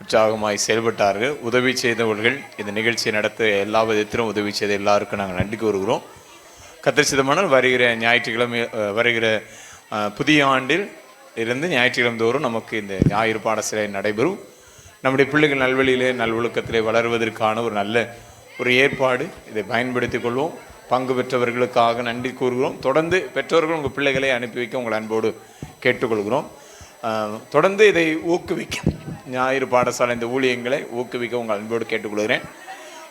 உற்சாகமாய் செயல்பட்டார்கள். உதவி செய்தவர்கள், இந்த நிகழ்ச்சியை நடத்த எல்லா விதத்திலும் உதவி செய்த எல்லாருக்கும் நாங்கள் நன்றி கூறுகிறோம். கர்த்தர் சித்தமானால் வருகிற ஞாயிற்றுக்கிழமை, வருகிற புதிய ஆண்டில் இருந்து ஞாயிற்றுக்கிழமை தோறும் நமக்கு இந்த ஞாயிறு பாடசாலை நடைபெறும். நம்முடைய பிள்ளைகள் நல்வழியிலே நல்வொழுக்கத்திலே வளர்வதற்கான ஒரு நல்ல ஒரு ஏற்பாடு. இதை பயன்படுத்திக் கொள்வோம். பங்கு பெற்றவர்களுக்காக நன்றி கூறுகிறோம். தொடர்ந்து பெற்றோர்கள் உங்கள் பிள்ளைகளை அனுப்பி வைக்க உங்கள் அன்போடு கேட்டுக்கொள்கிறோம். தொடர்ந்து இதை ஊக்குவிக்க, ஞாயிறு பாடசாலை இந்த ஊழியங்களை ஊக்குவிக்க உங்கள் அன்போடு கேட்டுக்கொள்கிறேன்.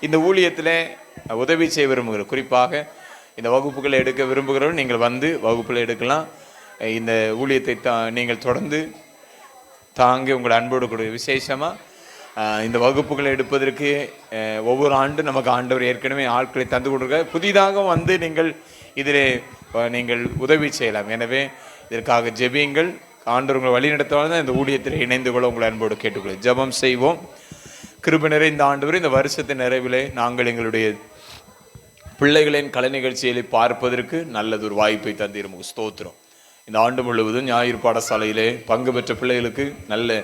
இந்த ஊழியத்தில் உதவி செய்ய விரும்புகிறோம். குறிப்பாக இந்த வகுப்புகளை எடுக்க விரும்புகிறவர்கள் நீங்கள் வந்து வகுப்பில் எடுக்கலாம். இந்த ஊழியத்தை நீங்கள் தொடர்ந்து தாங்கி உங்கள் அன்போடு கூடிய விசேஷமாக இந்த வகுப்புகளை எடுப்பதற்கு ஒவ்வொரு ஆண்டும் நமக்கு ஆண்டவர் ஏற்கனவே ஆட்களை தந்து கொண்டிருக்க, புதிதாக வந்து நீங்கள் இதில் நீங்கள் உதவி செய்யலாம். எனவே இதற்காக ஜெபியுங்கள். ஆண்டவர் உங்களை வழிநடத்துவாங்க. இந்த ஊழியத்தில் இணைந்து கொள்ள உங்களை அன்போடு கேட்டுக்கொள்ள ஜெபம் செய்வோம். கிருபை நிறைந்த ஆண்டவர், இந்த வருஷத்தின் நிறைவிலே நாங்கள் எங்களுடைய பிள்ளைகளின் கலை நிகழ்ச்சிகளை பார்ப்பதற்கு நல்லதொரு வாய்ப்பை தந்தீர். ஸ்தோத்திரம். இந்த ஆண்டு முழுவதும் ஞாயிறு பாடசாலையிலே பங்கு பெற்ற பிள்ளைகளுக்கு நல்ல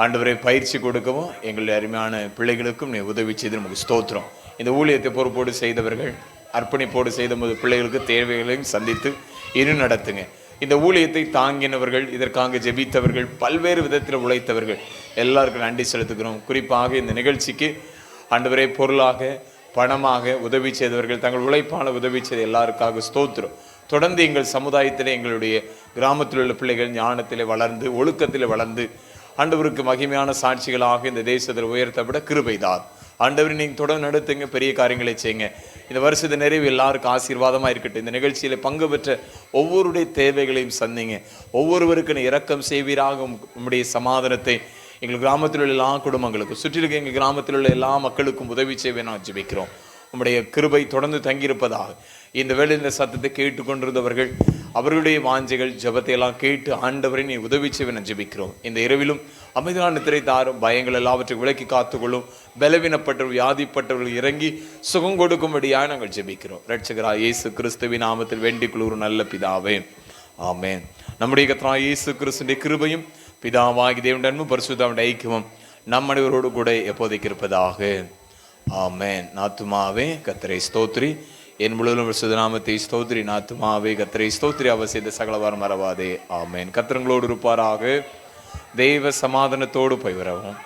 ஆண்டவரை பயிற்சி கொடுக்கவும் எங்களுடைய அருமையான பிள்ளைகளுக்கும் நீ உதவி செய்து நமக்கு ஸ்தோத்திரம். இந்த ஊழியத்தை பொறுப்போடு செய்தவர்கள், அர்ப்பணிப்போடு செய்த போது பிள்ளைகளுக்கு தேவைகளையும் சந்தித்து இன்னும் நடத்துங்க. இந்த ஊழியத்தை தாங்கினவர்கள், இதற்காக ஜெபித்தவர்கள், பல்வேறு விதத்தில் உழைத்தவர்கள் எல்லாருக்கும் நன்றி செலுத்துகிறோம். குறிப்பாக இந்த நிகழ்ச்சிக்கு ஆண்டவரை பொருளாக பணமாக உதவி செய்தவர்கள், தங்கள் உழைப்பான உதவி செய்த எல்லாருக்காக ஸ்தோத்திரம். தொடர்ந்து எங்கள் சமுதாயத்திலே எங்களுடைய கிராமத்தில் உள்ள பிள்ளைகள் ஞானத்திலே வளர்ந்து ஒழுக்கத்திலே வளர்ந்து ஆண்டவருக்கு மகிமையான சாட்சிகளாக இந்த தேசத்தில் உயர்த்தப்பட கிருபைதார். ஆண்டவர் நீங்கள் தொடர்ந்து நடத்துங்க, பெரிய காரியங்களை செய்யுங்க. இந்த வருஷத்து நிறைவு எல்லாருக்கும் ஆசீர்வாதமாக இருக்கட்டும். இந்த நிகழ்ச்சியில் பங்கு பெற்ற ஒவ்வொருடைய தேவைகளையும் சந்திங்க. ஒவ்வொருவருக்கு இரக்கம் செய்வீராக. உம்முடைய சமாதானத்தை எங்கள் கிராமத்தில் உள்ள எல்லா குடும்பங்களுக்கும், சுற்றிலுக்க எங்கள் கிராமத்தில் உள்ள எல்லா மக்களுக்கும் உதவி செய்வே நான் ஜெபிக்கிறோம். உம்முடைய கிருபை தொடர்ந்து தங்கியிருப்பதாக. இந்த வேளை இந்த சத்தத்தை கேட்டுக்கொண்டிருந்தவர்கள் அவர்களுடைய வாஞ்சைகள் ஜெபத்தை எல்லாம் கேட்டு ஆண்டவரை நீ உதவி செய்வே நான் ஜெபிக்கிறோம். இந்த இரவிலும் அமைதியான திரை தாரும், பயங்கள் எல்லாவற்றையும் விலக்கி காத்துக்கொள்ளும். பலவீனப்பட்டவர்கள், வியாதிப்பட்டவர்கள் இறங்கி சுகம் கொடுக்கும்படியாக நாங்கள் ஜெபிக்கிறோம். இரட்சகராய் இயேசு கிறிஸ்துவின் நாமத்தில் வேண்டிக் கொள்ளும் நல்ல பிதாவே, ஆமென். நம்முடைய கர்த்தராகிய இயேசு கிறிஸ்துவின் கிருபையும் பிதாவாகிய தேவனுடைய அன்பும் பரிசுத்தமுடைய ஐக்கியமும் நம் அனைவரோடு கூட எப்போதைக்கு இருப்பதாக. ஆமென். நாத்துமாவே கர்த்தரை ஸ்தோத்திரி, என் முழுவதும் பரிசுத்த ஸ்தோத்திரி. நாத்துமாவே கர்த்தரை ஸ்தோத்திரி, அவர் செய்த சகலவாரம் மறவாதே. ஆமென். கர்த்தர் உங்களோடு இருப்பாராக. தெய்வ சமாதானத்தோடு போய் வரவும்.